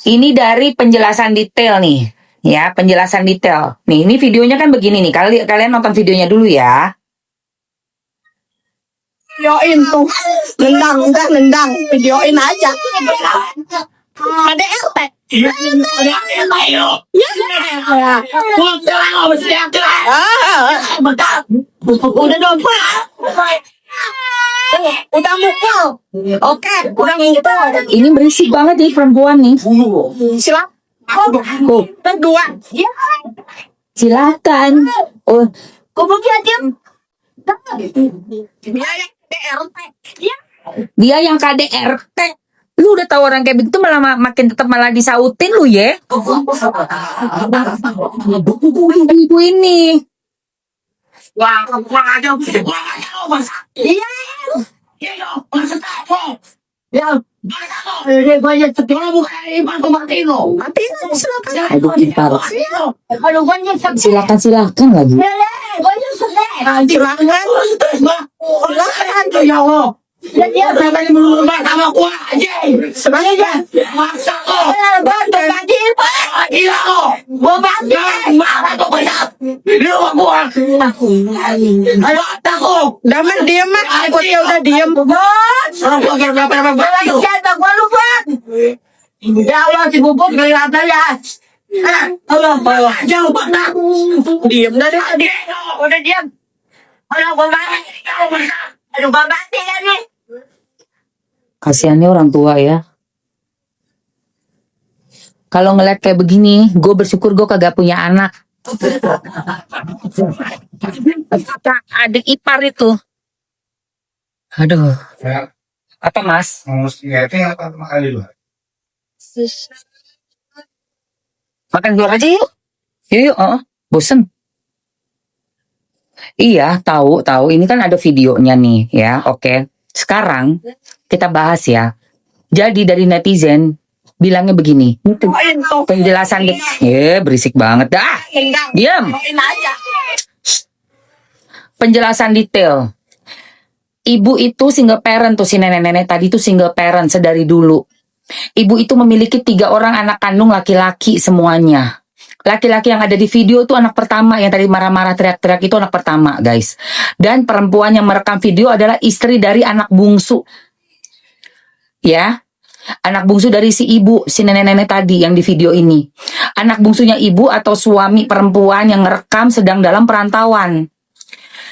Ini dari penjelasan detail nih. Ya, penjelasan detail. Nih, ini videonya kan begini nih. Kalian nonton videonya dulu ya. Videoin tuh. Nendang. Videoin aja. KDRT. Udah dong, Pak. Udah mukul. Oke, udah mukul. Ini berisik banget nih perempuan nih. Silakan. Oh, Kedua. silakan. Oh, Kemudian dia yang DRT. dia yang KDRT. Lu udah tahu orang kayak begitu malah makin tetap malah disautin lu ya. Ibu ini. Wah, aja. Iya. Ya. Banyak sekolah bukan mati lo. Mati silakan. Aduh, pintar. Kalau banyak Silakan lagi. silakan. Silakan tuh ya Allah. Jadi apa yang merubah sama gua aja? Sebenarnya maksa lo. Bantu tadi Pak. Gila lo. Gua bantu. Marah tuh banyak. Di rumah gua. Ayo takut. Daman diam mah. Aku dia udah diam. Orang gua berapa gua lupa. Ya Allah si bubuk kelihatan ya. Alam ba? Jauh banget. Diam na rin. Udah diam. Alam ba? Aduh babati lagi. Kasihannya orang tua ya. Kalau ngeliat kayak begini, gue bersyukur gue kagak punya anak. Adik ipar itu. Aduh. Apa mas? Makan di luar aja yuk. Yuk, bosen. Iya, tahu. Ini kan ada videonya nih, ya. Oke. Sekarang kita bahas ya. Jadi dari netizen bilangnya begini. Penjelasan berisik banget dah. Diam. Penjelasan detail. Ibu itu single parent tuh, si nenek-nenek tadi itu single parent sedari dulu. Ibu itu memiliki 3 orang anak kandung laki-laki semuanya. Laki-laki yang ada di video itu anak pertama, yang tadi marah-marah teriak-teriak itu anak pertama, guys. Dan perempuan yang merekam video adalah istri dari anak bungsu. Ya, anak bungsu dari si ibu, si nenek-nenek tadi yang di video ini. Anak bungsunya ibu atau suami perempuan yang merekam sedang dalam perantauan.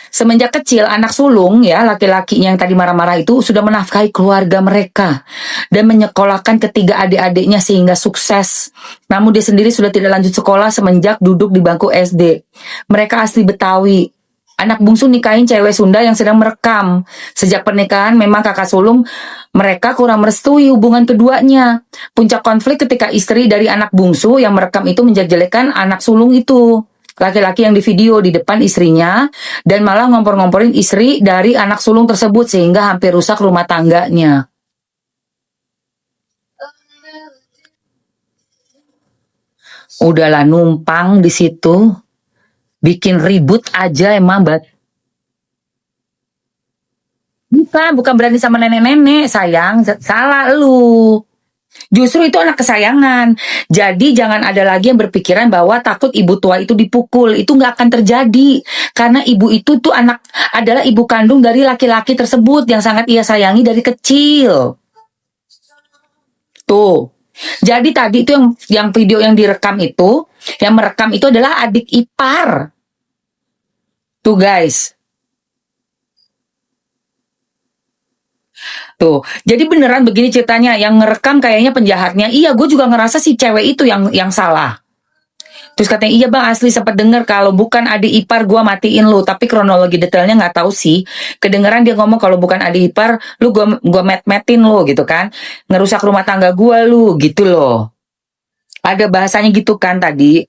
Semenjak kecil, anak sulung ya, laki-laki yang tadi marah-marah itu sudah menafkahi keluarga mereka dan menyekolahkan ketiga adik-adiknya sehingga sukses. Namun dia sendiri sudah tidak lanjut sekolah semenjak duduk di bangku SD. Mereka asli Betawi. Anak bungsu nikahin cewek Sunda yang sedang merekam. Sejak pernikahan memang kakak sulung mereka kurang merestui hubungan keduanya. Puncak konflik ketika istri dari anak bungsu yang merekam itu menjelek-jelekan anak sulung itu. Laki-laki yang di video di depan istrinya dan malah ngompor-ngomporin istri dari anak sulung tersebut sehingga hampir rusak rumah tangganya. Udahlah numpang di situ, bikin ribut aja emang bukan berani sama nenek-nenek, sayang, salah lu. Justru itu anak kesayangan. Jadi jangan ada lagi yang berpikiran bahwa takut ibu tua itu dipukul. Itu nggak akan terjadi. Karena ibu itu tuh adalah ibu kandung dari laki-laki tersebut yang sangat ia sayangi dari kecil. Tuh. Jadi tadi itu yang video yang direkam itu, yang merekam itu adalah adik ipar. Tuh guys. Tuh, jadi beneran begini ceritanya, yang ngerekam kayaknya penjahatnya. Iya, gue juga ngerasa si cewek itu yang salah. Terus katanya, iya bang asli sempat denger kalau bukan adik ipar gue matiin lu. Tapi kronologi detailnya nggak tahu sih. Kedengeran dia ngomong kalau bukan adik ipar, lu gue met-metin lu gitu kan. Ngerusak rumah tangga gue lu gitu loh. Ada bahasanya gitu kan tadi.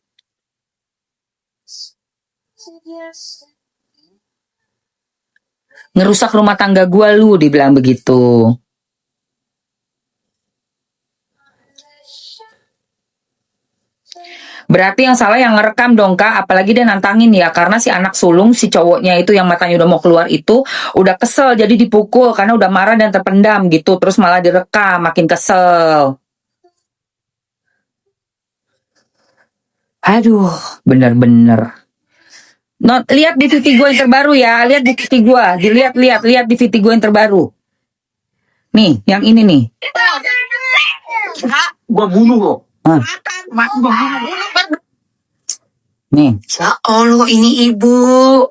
Ngerusak rumah tangga gue lu, dibilang begitu. Berarti yang salah yang ngerekam dong kak, apalagi dia nantangin ya, karena si anak sulung, si cowoknya itu yang matanya udah mau keluar itu, udah kesel jadi dipukul karena udah marah dan terpendam gitu, terus malah direkam, makin kesel. Aduh, bener-bener. Lihat di VT gue yang terbaru ya, lihat di VT gue, lihat di VT gue yang terbaru. Nih, yang ini nih. Gua bunuh lo. Nih. Ya Allah, ini ibu.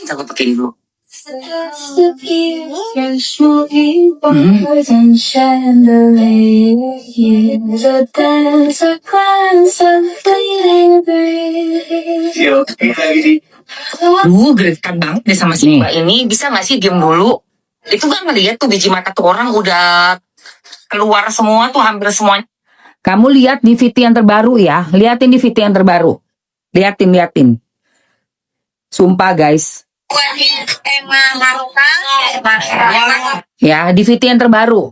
Coba pakai dulu. Gregetan banget deh sama si mbak ini. Bisa gak sih diem dulu? Itu kan ngeliat tuh biji mata tuh orang udah keluar semua tuh, hampir semuanya. Kamu lihat di VT yang terbaru ya. Liatin di VT yang terbaru. Liatin. Sumpah guys. Ya, di VT yang terbaru.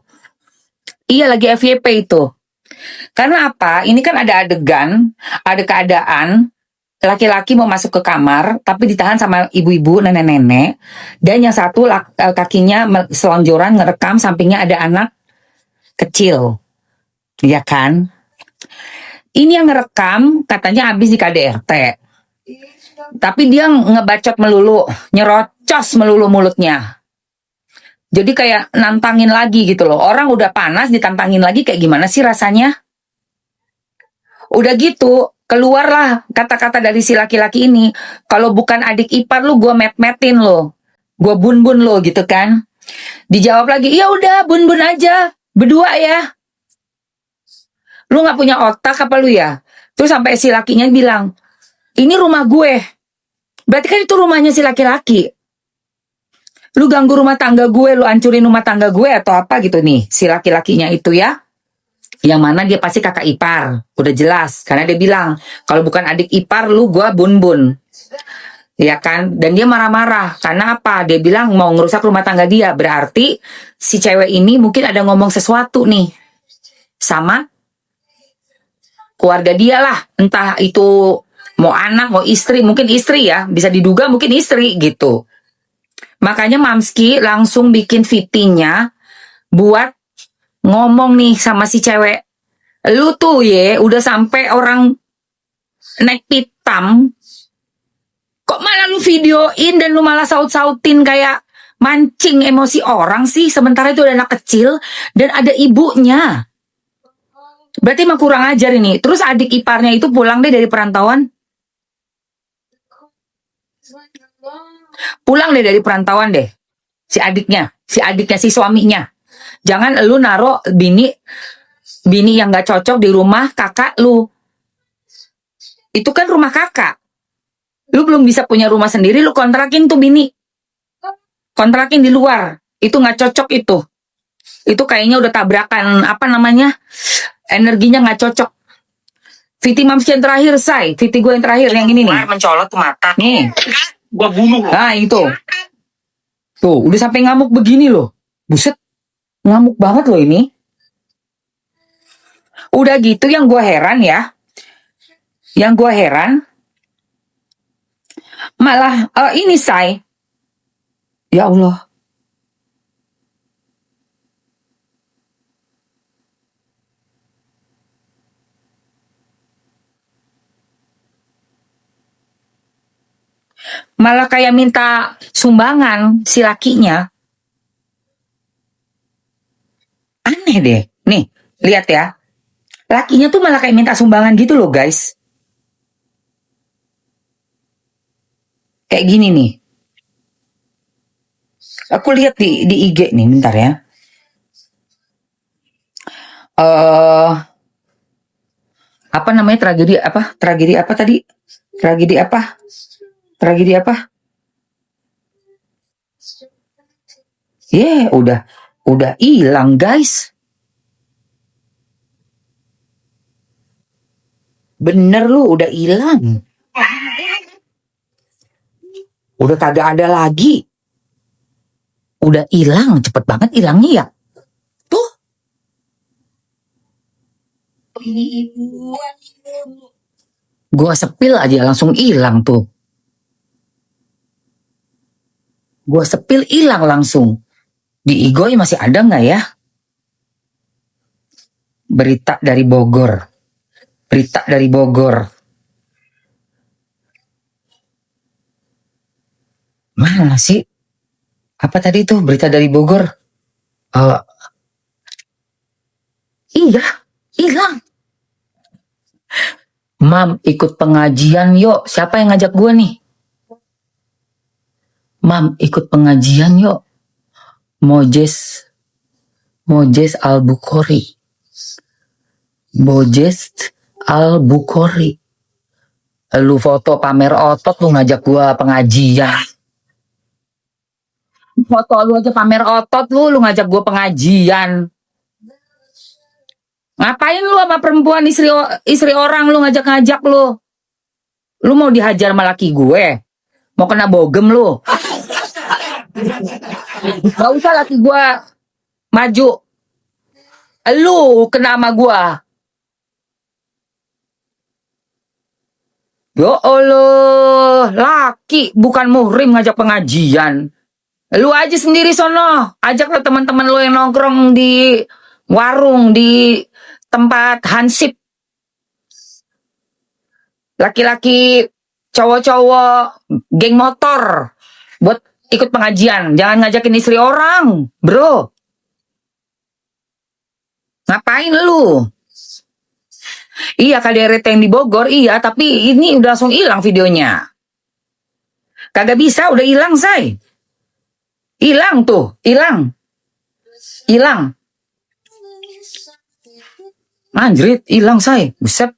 Iya, lagi FYP itu. Karena apa? Ini kan ada adegan, ada keadaan laki-laki mau masuk ke kamar, tapi ditahan sama ibu-ibu, nenek-nenek. Dan yang satu kakinya selonjoran ngerekam, sampingnya ada anak kecil. Iya kan? Ini yang ngerekam katanya habis di KDRT. Tapi dia ngebacot melulu, nyerocos melulu mulutnya. Jadi kayak nantangin lagi gitu loh. Orang udah panas ditantangin lagi, kayak gimana sih rasanya? Udah gitu, keluarlah kata-kata dari si laki-laki ini. Kalau bukan adik ipar lu, gue met-metin lo. Gue bun-bun lo gitu kan. Dijawab lagi, ya udah bun-bun aja. Berdua ya. Lu gak punya otak apa lu ya? Terus sampai si lakinya bilang, ini rumah gue. Berarti kan itu rumahnya si laki-laki. Lu ganggu rumah tangga gue, lu hancurin rumah tangga gue atau apa gitu nih. Si laki-lakinya itu ya. Yang mana dia pasti kakak ipar. Udah jelas. Karena dia bilang, kalau bukan adik ipar lu gue bun-bun. Ya kan? Dan dia marah-marah. Karena apa? Dia bilang mau ngerusak rumah tangga dia. Berarti si cewek ini mungkin ada ngomong sesuatu nih. Sama keluarga dia lah. Entah itu mau anak, mau istri. Mungkin istri ya. Bisa diduga mungkin istri gitu. Makanya Mamski langsung bikin VT-nya buat ngomong nih sama si cewek. Lu tuh ya udah sampai orang naik pitam. Kok malah lu videoin dan lu malah saut-sautin kayak mancing emosi orang sih. Sementara itu ada anak kecil dan ada ibunya. Berarti emang kurang ajar ini. Terus adik iparnya itu pulang deh dari perantauan. Pulang deh dari perantauan deh. Si adiknya si suaminya. Jangan lu naro bini yang gak cocok di rumah kakak lu. Itu kan rumah kakak. Lu belum bisa punya rumah sendiri, lu kontrakin tuh bini. Kontrakin di luar. Itu gak cocok itu. Itu kayaknya udah tabrakan, apa namanya, energinya gak cocok. Viti Mamski yang terakhir, say. Viti gue yang terakhir, yang ini nih. Mencolot tuh mata. Nih. Gua bunuh lo. Nah, itu. Tuh, udah sampai ngamuk begini loh. Buset. Ngamuk banget loh ini. Udah gitu yang gue heran ya. Yang gue heran. Malah ini say. Ya Allah. Malah kayak minta sumbangan si lakinya. Aneh deh. Nih, lihat ya. Lakinya tuh malah kayak minta sumbangan gitu loh guys. Kayak gini nih. Aku lihat di IG nih, bentar ya. Apa namanya tragedi apa? Tragedi apa tadi? Tragedi apa? Tragedi apa? Udah hilang guys. Bener lu udah hilang. Udah kagak ada lagi. Udah hilang, cepet banget hilangnya ya. Tuh. Gua sepil aja langsung hilang tuh. Gua sepil hilang langsung. Di Igoy masih ada nggak ya? Berita dari Bogor. Berita dari Bogor. Mana sih? Apa tadi tuh berita dari Bogor? Iya, hilang. Mam, ikut pengajian yuk. Siapa yang ngajak gue nih? Mam, ikut pengajian yuk. Mojes Al-Bukhari. Mojes Al-Bukhari. Lu foto pamer otot, lu ngajak gue pengajian. Foto lu aja pamer otot, lu ngajak gue pengajian. Ngapain lu sama perempuan istri orang lu ngajak-ngajak lu? Lu mau dihajar sama laki gue? Mau kena bogem lu? Gak usah laki gue maju. Lu kena sama gue. Ya Allah, laki bukan muhrim ngajak pengajian. Lu aja sendiri sono, ajak teman-teman lu yang nongkrong di warung, di tempat hansip. Laki-laki, cowok-cowok, geng motor buat ikut pengajian. Jangan ngajakin istri orang, bro. Ngapain lu? Iya, KDRT yang di Bogor, iya, tapi ini udah langsung hilang videonya. Kagak bisa, udah hilang, say. Hilang tuh, hilang. Hilang. Anjrit, hilang, say. Buset.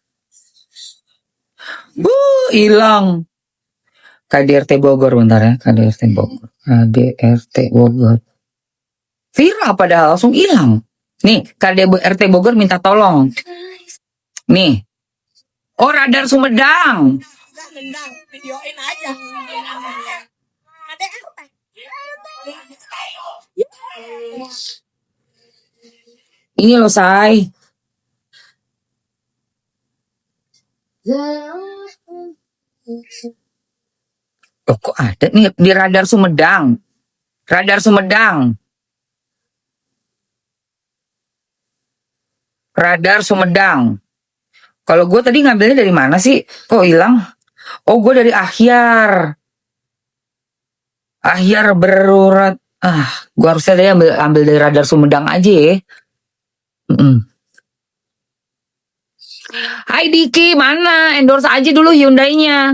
Hilang. KDRT Bogor, bentar ya. KDRT Bogor. KDRT Bogor. Viral padahal, langsung hilang. Nih, KDRT Bogor minta tolong. Nih. Oh, radar Sumedang. Nendang, videoin aja. Ini loh, say. Oh, kok ada nih di radar Sumedang? Radar Sumedang. Radar Sumedang. Kalau gue tadi ngambilnya dari mana sih? Kok hilang? Oh, gue dari Ahyar. Ahyar berurat. Gue harusnya tadi ambil dari radar Sumedang aja ya. Hai Diki, mana? Endorse aja dulu Hyundai-nya.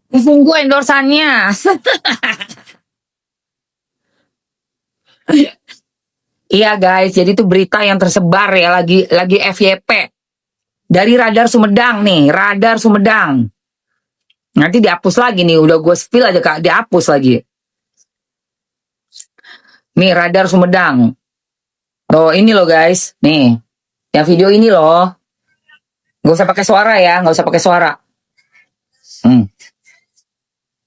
Tunggu endorsannya. Iya guys, jadi itu berita yang tersebar ya lagi FYP dari radar Sumedang nih, radar Sumedang. Nanti dihapus lagi nih, udah gue spill aja kak, dihapus lagi. Nih radar Sumedang. Oh ini loh guys, nih, yang video ini loh. Gak usah pakai suara ya, gak usah pakai suara.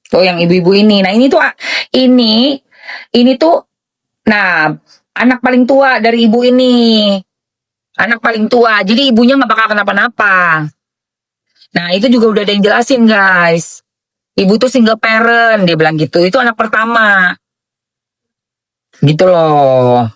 Tuh yang ibu-ibu ini. Nah ini tuh, ini tuh, nah anak paling tua dari ibu ini. Anak paling tua, jadi ibunya gak bakal kenapa-napa. Nah itu juga udah ada yang jelasin guys. Ibu tuh single parent, dia bilang gitu. Itu anak pertama. Gitu loh.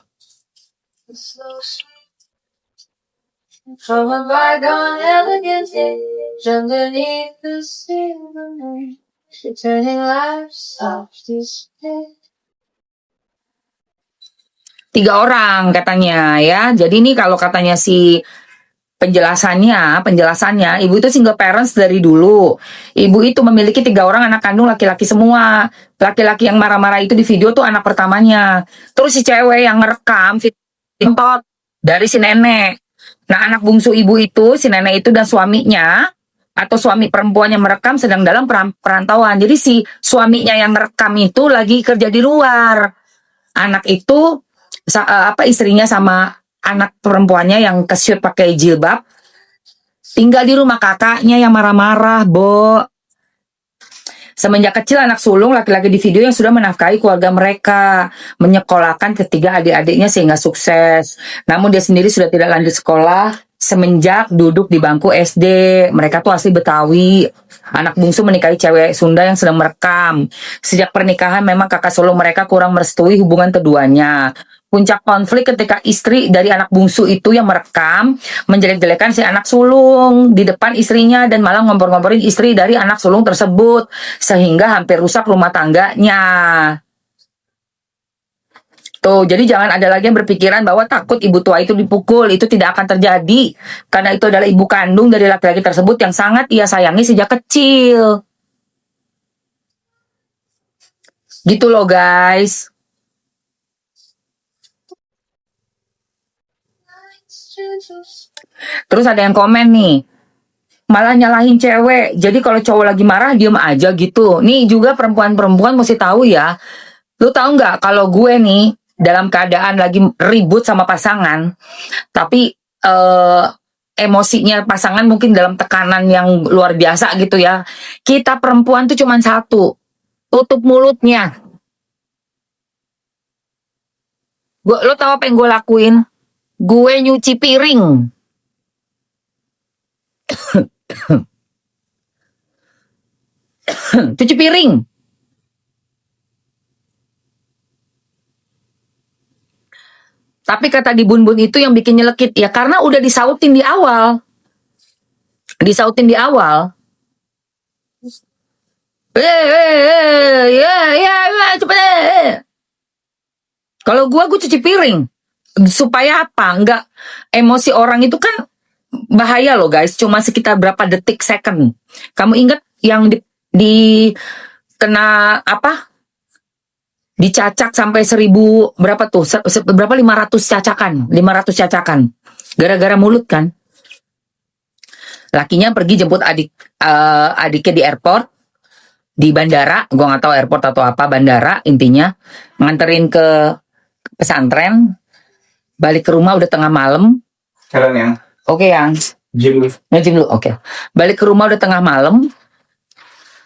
From a bygone elegant age, underneath the silver moon, returning life's soft despair. 3 orang katanya ya. Jadi nih kalau katanya si penjelasannya, ibu itu single parents dari dulu. Ibu itu memiliki 3 orang anak kandung laki-laki semua. Laki-laki yang marah-marah itu di video tuh anak pertamanya. Terus si cewek yang ngerekam video dari si nenek. Nah anak bungsu ibu itu, si nenek itu dan suaminya atau suami perempuan yang merekam sedang dalam perantauan. Jadi si suaminya yang merekam itu lagi kerja di luar. Anak itu istrinya sama anak perempuannya yang ke-shoot pakai jilbab tinggal di rumah kakaknya yang marah-marah, Bo. Semenjak kecil anak sulung laki-laki di video yang sudah menafkahi keluarga mereka, menyekolahkan ketiga adik-adiknya sehingga sukses. Namun dia sendiri sudah tidak lanjut sekolah semenjak duduk di bangku SD. Mereka tuh asli Betawi. Anak bungsu menikahi cewek Sunda yang sedang merekam. Sejak pernikahan memang kakak sulung mereka kurang merestui hubungan keduanya. Puncak konflik ketika istri dari anak bungsu itu yang merekam menjelek-jelekan si anak sulung di depan istrinya dan malah ngompor-ngomporin istri dari anak sulung tersebut sehingga hampir rusak rumah tangganya. Tuh, jadi jangan ada lagi yang berpikiran bahwa takut ibu tua itu dipukul. Itu tidak akan terjadi karena itu adalah ibu kandung dari laki-laki tersebut yang sangat ia sayangi sejak kecil. Gitu loh guys. Terus ada yang komen nih, malah nyalahin cewek. Jadi kalau cowok lagi marah diem aja gitu. Nih juga perempuan-perempuan mesti tahu ya. Lu tahu nggak kalau gue nih dalam keadaan lagi ribut sama pasangan, tapi emosinya pasangan mungkin dalam tekanan yang luar biasa gitu ya. Kita perempuan tuh cuman satu, tutup mulutnya. Lo tahu apa yang gue lakuin? Gue nyuci piring. Cuci piring. Tapi kata di Bun Bun itu yang bikin nyelekit ya karena udah disautin di awal. Disautin di awal. Ya, cepet. Kalau gue cuci piring. Supaya apa? Enggak, emosi orang itu kan bahaya loh guys, cuma sekitar berapa detik second. Kamu ingat yang di kena apa? Dicacak sampai 1000 berapa tuh? Berapa 500 cacakan, 500 cacakan. Gara-gara mulut kan. Lakinya pergi jemput adiknya di airport, di bandara, gua nggak tahu airport atau apa, bandara intinya, nganterin ke pesantren, balik ke rumah udah tengah malam. Kalian yang Oke yang gym ngejim dulu, oke. Balik ke rumah udah tengah malam,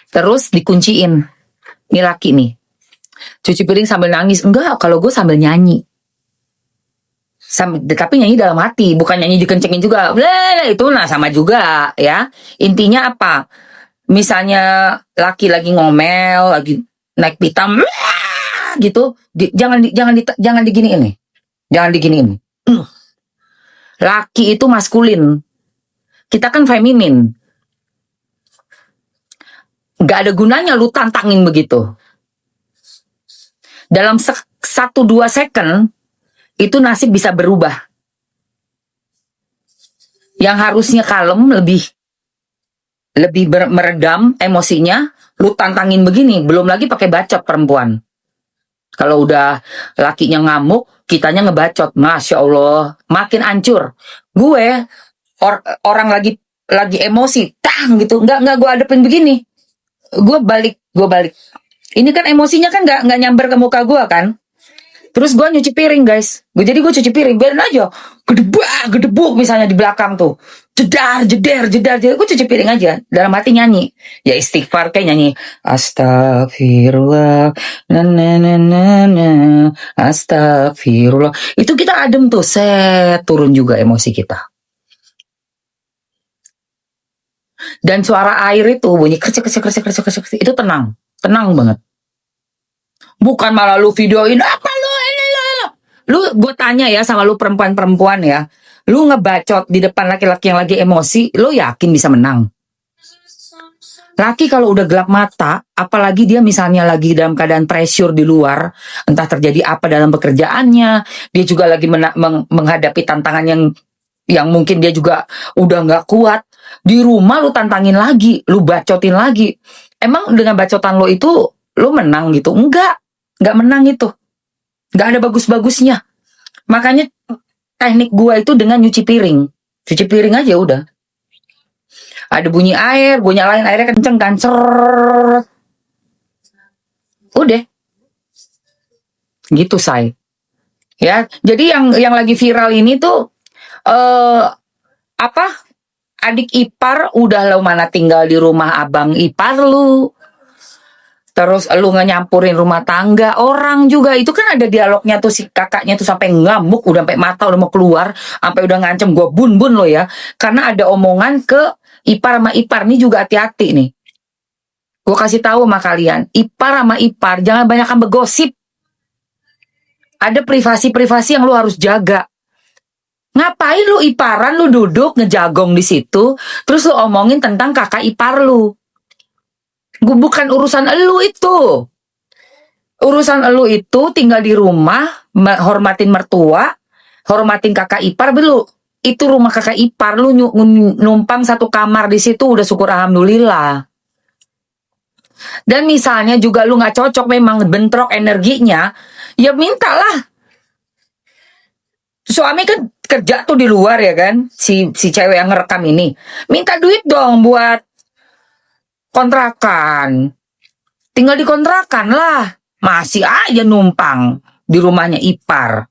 terus dikunciin. Ini laki nih, cuci piring sambil nangis. Enggak, kalau gue sambil nyanyi. Tapi nyanyi dalam hati, bukan nyanyi dikencengin juga. Blah, itu nah sama juga ya. Intinya apa? Misalnya laki lagi ngomel, lagi naik pitam, blah, gitu, jangan diginiin nih. Jangan diginiin. Laki itu maskulin. Kita kan feminin. Gak ada gunanya lu tantangin begitu. Dalam 1-2 second itu nasib bisa berubah. Yang harusnya kalem, lebih meredam emosinya, lu tantangin begini. Belum lagi pakai bacot perempuan. Kalau udah lakinya ngamuk, kitanya ngebacot. Masya Allah, makin hancur. Gue orang lagi emosi, tang gitu, nggak gue hadepin begini. Gue balik. Ini kan emosinya kan nggak nyamber ke muka gue kan. Terus gue nyuci piring guys. Jadi gue cuci piring, biarin aja. Gedebuk misalnya di belakang tuh. Jedar. Gue cuci piring aja. Dalam hati nyanyi. Ya istighfar kayak nyanyi. Astagfirullah. Astagfirullah. Itu kita adem tuh. Turun juga emosi kita. Dan suara air itu bunyi krecek. Itu tenang. Tenang banget. Bukan malah lu videoin apa lu, gue tanya ya sama lu perempuan ya, lu ngebacot di depan laki-laki yang lagi emosi, lu yakin bisa menang? Laki kalau udah gelap mata, apalagi dia misalnya lagi dalam keadaan pressure di luar, entah terjadi apa dalam pekerjaannya, dia juga lagi menghadapi tantangan yang mungkin dia juga udah nggak kuat. Di rumah lu tantangin lagi, lu bacotin lagi. Emang dengan bacotan lo itu lu menang gitu? Enggak menang itu. Gak ada bagus-bagusnya. Makanya teknik gua itu dengan nyuci piring. Cuci piring aja udah. Ada bunyi air, gua nyalain airnya kenceng kan. Udah. Gitu say. Ya, jadi yang lagi viral ini tuh adik ipar udah lo mana tinggal di rumah abang ipar lu. Terus lu nyampurin rumah tangga orang juga. Itu kan ada dialognya tuh, si kakaknya tuh sampai ngamuk, udah sampai mata udah mau keluar, sampai udah ngancem gue bun lo ya. Karena ada omongan ke ipar sama ipar. Nih juga hati-hati nih. Gue kasih tahu sama kalian, ipar sama ipar jangan banyakkan bergosip. Ada privasi yang lu harus jaga. Ngapain lu iparan, lu duduk ngejagong di situ, terus lu omongin tentang kakak ipar lu. Bukan urusan elu itu. Urusan elu itu tinggal di rumah, hormatin mertua, hormatin kakak ipar belum. Itu rumah kakak ipar, lu numpang satu kamar di situ udah syukur alhamdulillah. Dan misalnya juga lu nggak cocok, memang bentrok energinya, ya mintalah. Suami kan kerja tuh di luar ya kan, si cewek yang ngerekam ini, minta duit dong buat kontrakan. Tinggal di kontrakan lah. Masih aja numpang di rumahnya ipar.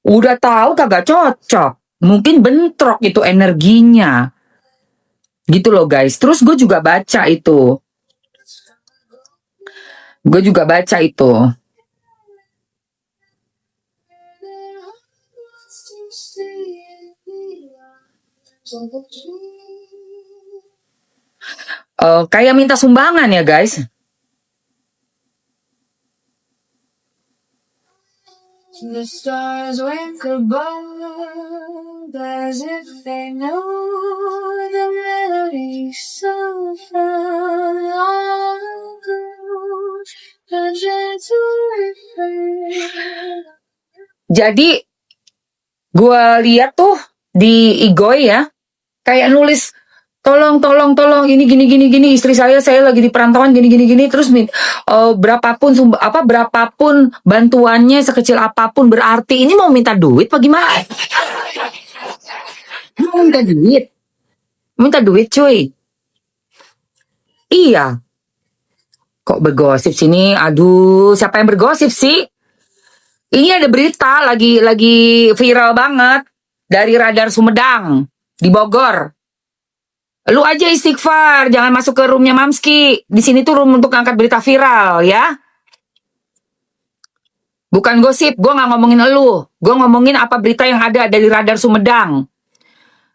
Udah tahu kagak cocok. Mungkin bentrok itu energinya. Gitu loh guys. Terus gue juga baca itu. Kayak minta sumbangan ya guys. The stars went above as if they know the melody so far on the gentle refrain. Jadi Gua lihat tuh di Igoy ya, kayak nulis tolong ini gini istri saya lagi di perantauan gini terus berapapun bantuannya sekecil apapun berarti. Ini mau minta duit apa gimana? Mau minta duit cuy. Iya, kok bergosip sini? Aduh, siapa yang bergosip sih? Ini ada berita lagi viral banget dari Radar Sumedang di Bogor. Lu aja istighfar, jangan masuk ke roomnya Mamski. Di sini tuh room untuk angkat berita viral ya. Bukan gosip, gue nggak ngomongin elu. Gue ngomongin apa berita yang ada dari Radar Sumedang.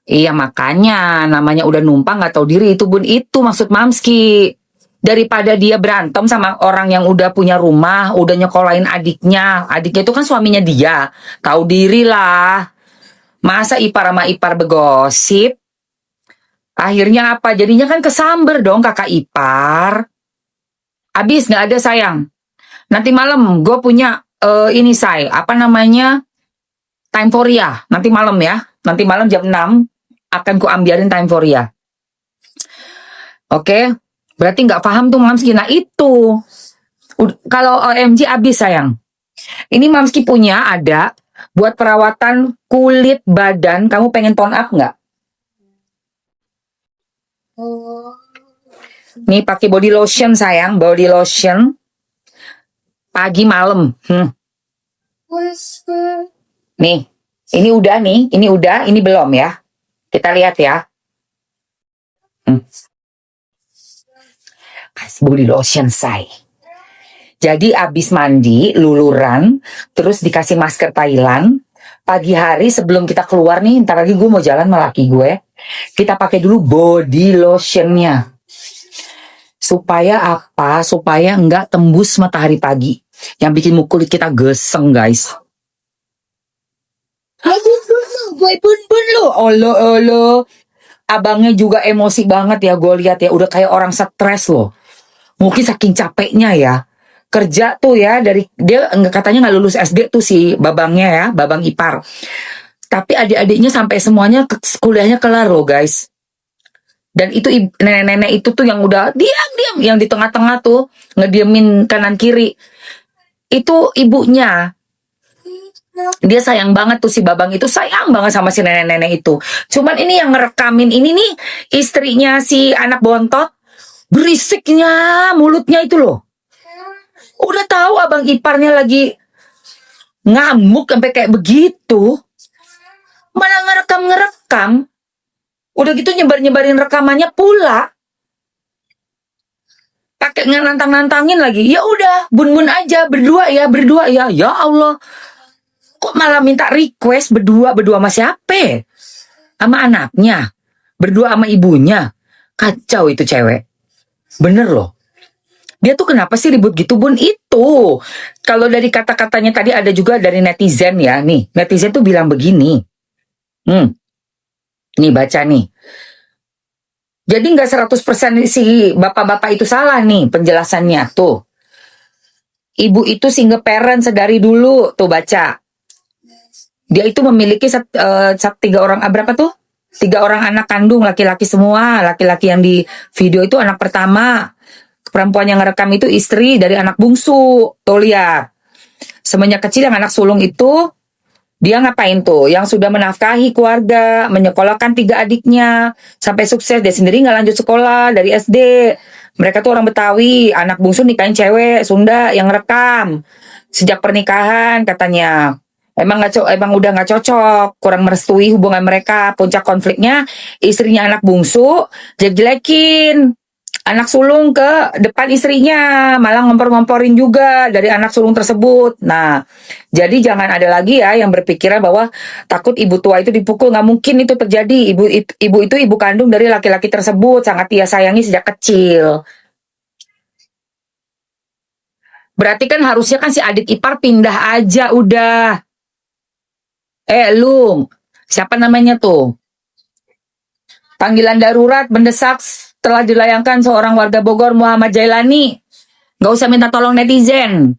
Iya makanya namanya udah numpang nggak tahu diri itu bun, itu maksud Mamski. Daripada dia berantem sama orang yang udah punya rumah, udah nyekolahin adiknya itu kan suaminya dia. Tahu diri lah. Masa ipar sama ipar bergosip? Akhirnya apa? Jadinya kan kesamber dong kakak ipar. Abis nggak ada sayang. Nanti malam gue punya ini apa namanya, Time for Ya. Nanti malam ya. Nanti malam jam 6 akan ku ambiarin Time for Ya. Oke. Berarti nggak paham tuh Mamski. Nah itu. Kalau OMG abis sayang. Ini Mamski punya ada buat perawatan kulit badan. Kamu pengen tone up nggak? Nih pakai body lotion sayang, body lotion pagi malam. Nih, ini udah, ini belum ya. Kita lihat ya. Kasih body lotion say. Jadi abis mandi, luluran, terus dikasih masker Thailand. Pagi hari sebelum kita keluar nih, ntar lagi gue mau jalan sama laki gue. Kita pakai dulu body lotionnya. Supaya apa? Supaya enggak tembus matahari pagi. Yang bikin kulit kita geseng guys. Gue bun lu. Olo. Abangnya juga emosi banget ya, gue lihat ya. Udah kayak orang stres loh. Mungkin saking capeknya ya. Kerja tuh ya, dia katanya nggak lulus SD tuh si babangnya ya, babang ipar. Tapi adik-adiknya sampai semuanya kuliahnya kelar loh guys. Dan itu nenek-nenek itu tuh yang udah diam-diam, yang di tengah-tengah tuh ngediemin kanan kiri. Itu ibunya. Dia sayang banget tuh si babang itu, sayang banget sama si nenek-nenek itu. Cuman ini yang ngerekamin ini nih istrinya si anak bontot, berisiknya mulutnya itu loh. Udah tahu abang iparnya lagi ngamuk sampai kayak begitu, malah ngerekam. Udah gitu nyebarin rekamannya pula. Pakai nantang-nantangin lagi. Ya udah, bun aja berdua ya. Ya Allah. Kok malah minta request berdua sama siapa? Sama anaknya. Berdua sama ibunya. Kacau itu cewek. Bener loh. Dia tuh kenapa sih ribut gitu bun? Itu. Kalau dari kata-katanya tadi ada juga dari netizen ya. Nih, netizen tuh bilang begini. Nih baca nih. Jadi nggak 100% si bapak-bapak itu salah nih penjelasannya. Tuh. Ibu itu single parent sedari dulu. Tuh baca. Dia itu memiliki 3 orang, berapa tuh? 3 orang anak kandung, laki-laki semua. Laki-laki yang di video itu anak pertama. Perempuan yang ngerekam itu istri dari anak bungsu. Tuh lihat. Semenjak kecil yang anak sulung itu, dia ngapain tuh? Yang sudah menafkahi keluarga, menyekolahkan 3 adiknya, sampai sukses. Dia sendiri nggak lanjut sekolah dari SD. Mereka tuh orang Betawi, anak bungsu nikahin cewek Sunda yang rekam. Sejak pernikahan katanya. Emang udah nggak cocok, kurang merestui hubungan mereka. Puncak konfliknya, istrinya anak bungsu jelek-jelekin anak sulung ke depan istrinya, malah ngompor-ngomporin juga dari anak sulung tersebut. Nah, jadi jangan ada lagi ya yang berpikiran bahwa takut ibu tua itu dipukul. Nggak mungkin itu terjadi. Ibu itu ibu kandung dari laki-laki tersebut, sangat ia sayangi sejak kecil. Berarti kan harusnya kan si adik ipar pindah aja udah. Lu, siapa namanya tuh? Panggilan darurat mendesak telah dilayangkan seorang warga Bogor, Muhammad Jailani. Gak usah minta tolong netizen.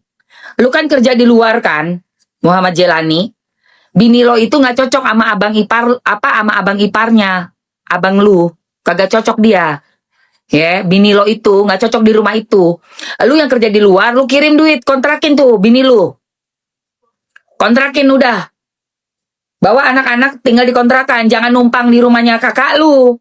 Lu kan kerja di luar kan, Muhammad Jailani. Bini lo itu nggak cocok sama abang ipar, sama abang iparnya. Abang lu, kagak cocok dia. Ya, bini lo itu nggak cocok di rumah itu. Lu yang kerja di luar, lu kirim duit, kontrakin tuh bini lu. Kontrakin udah. Bawa anak-anak tinggal di kontrakan, jangan numpang di rumahnya kakak lu.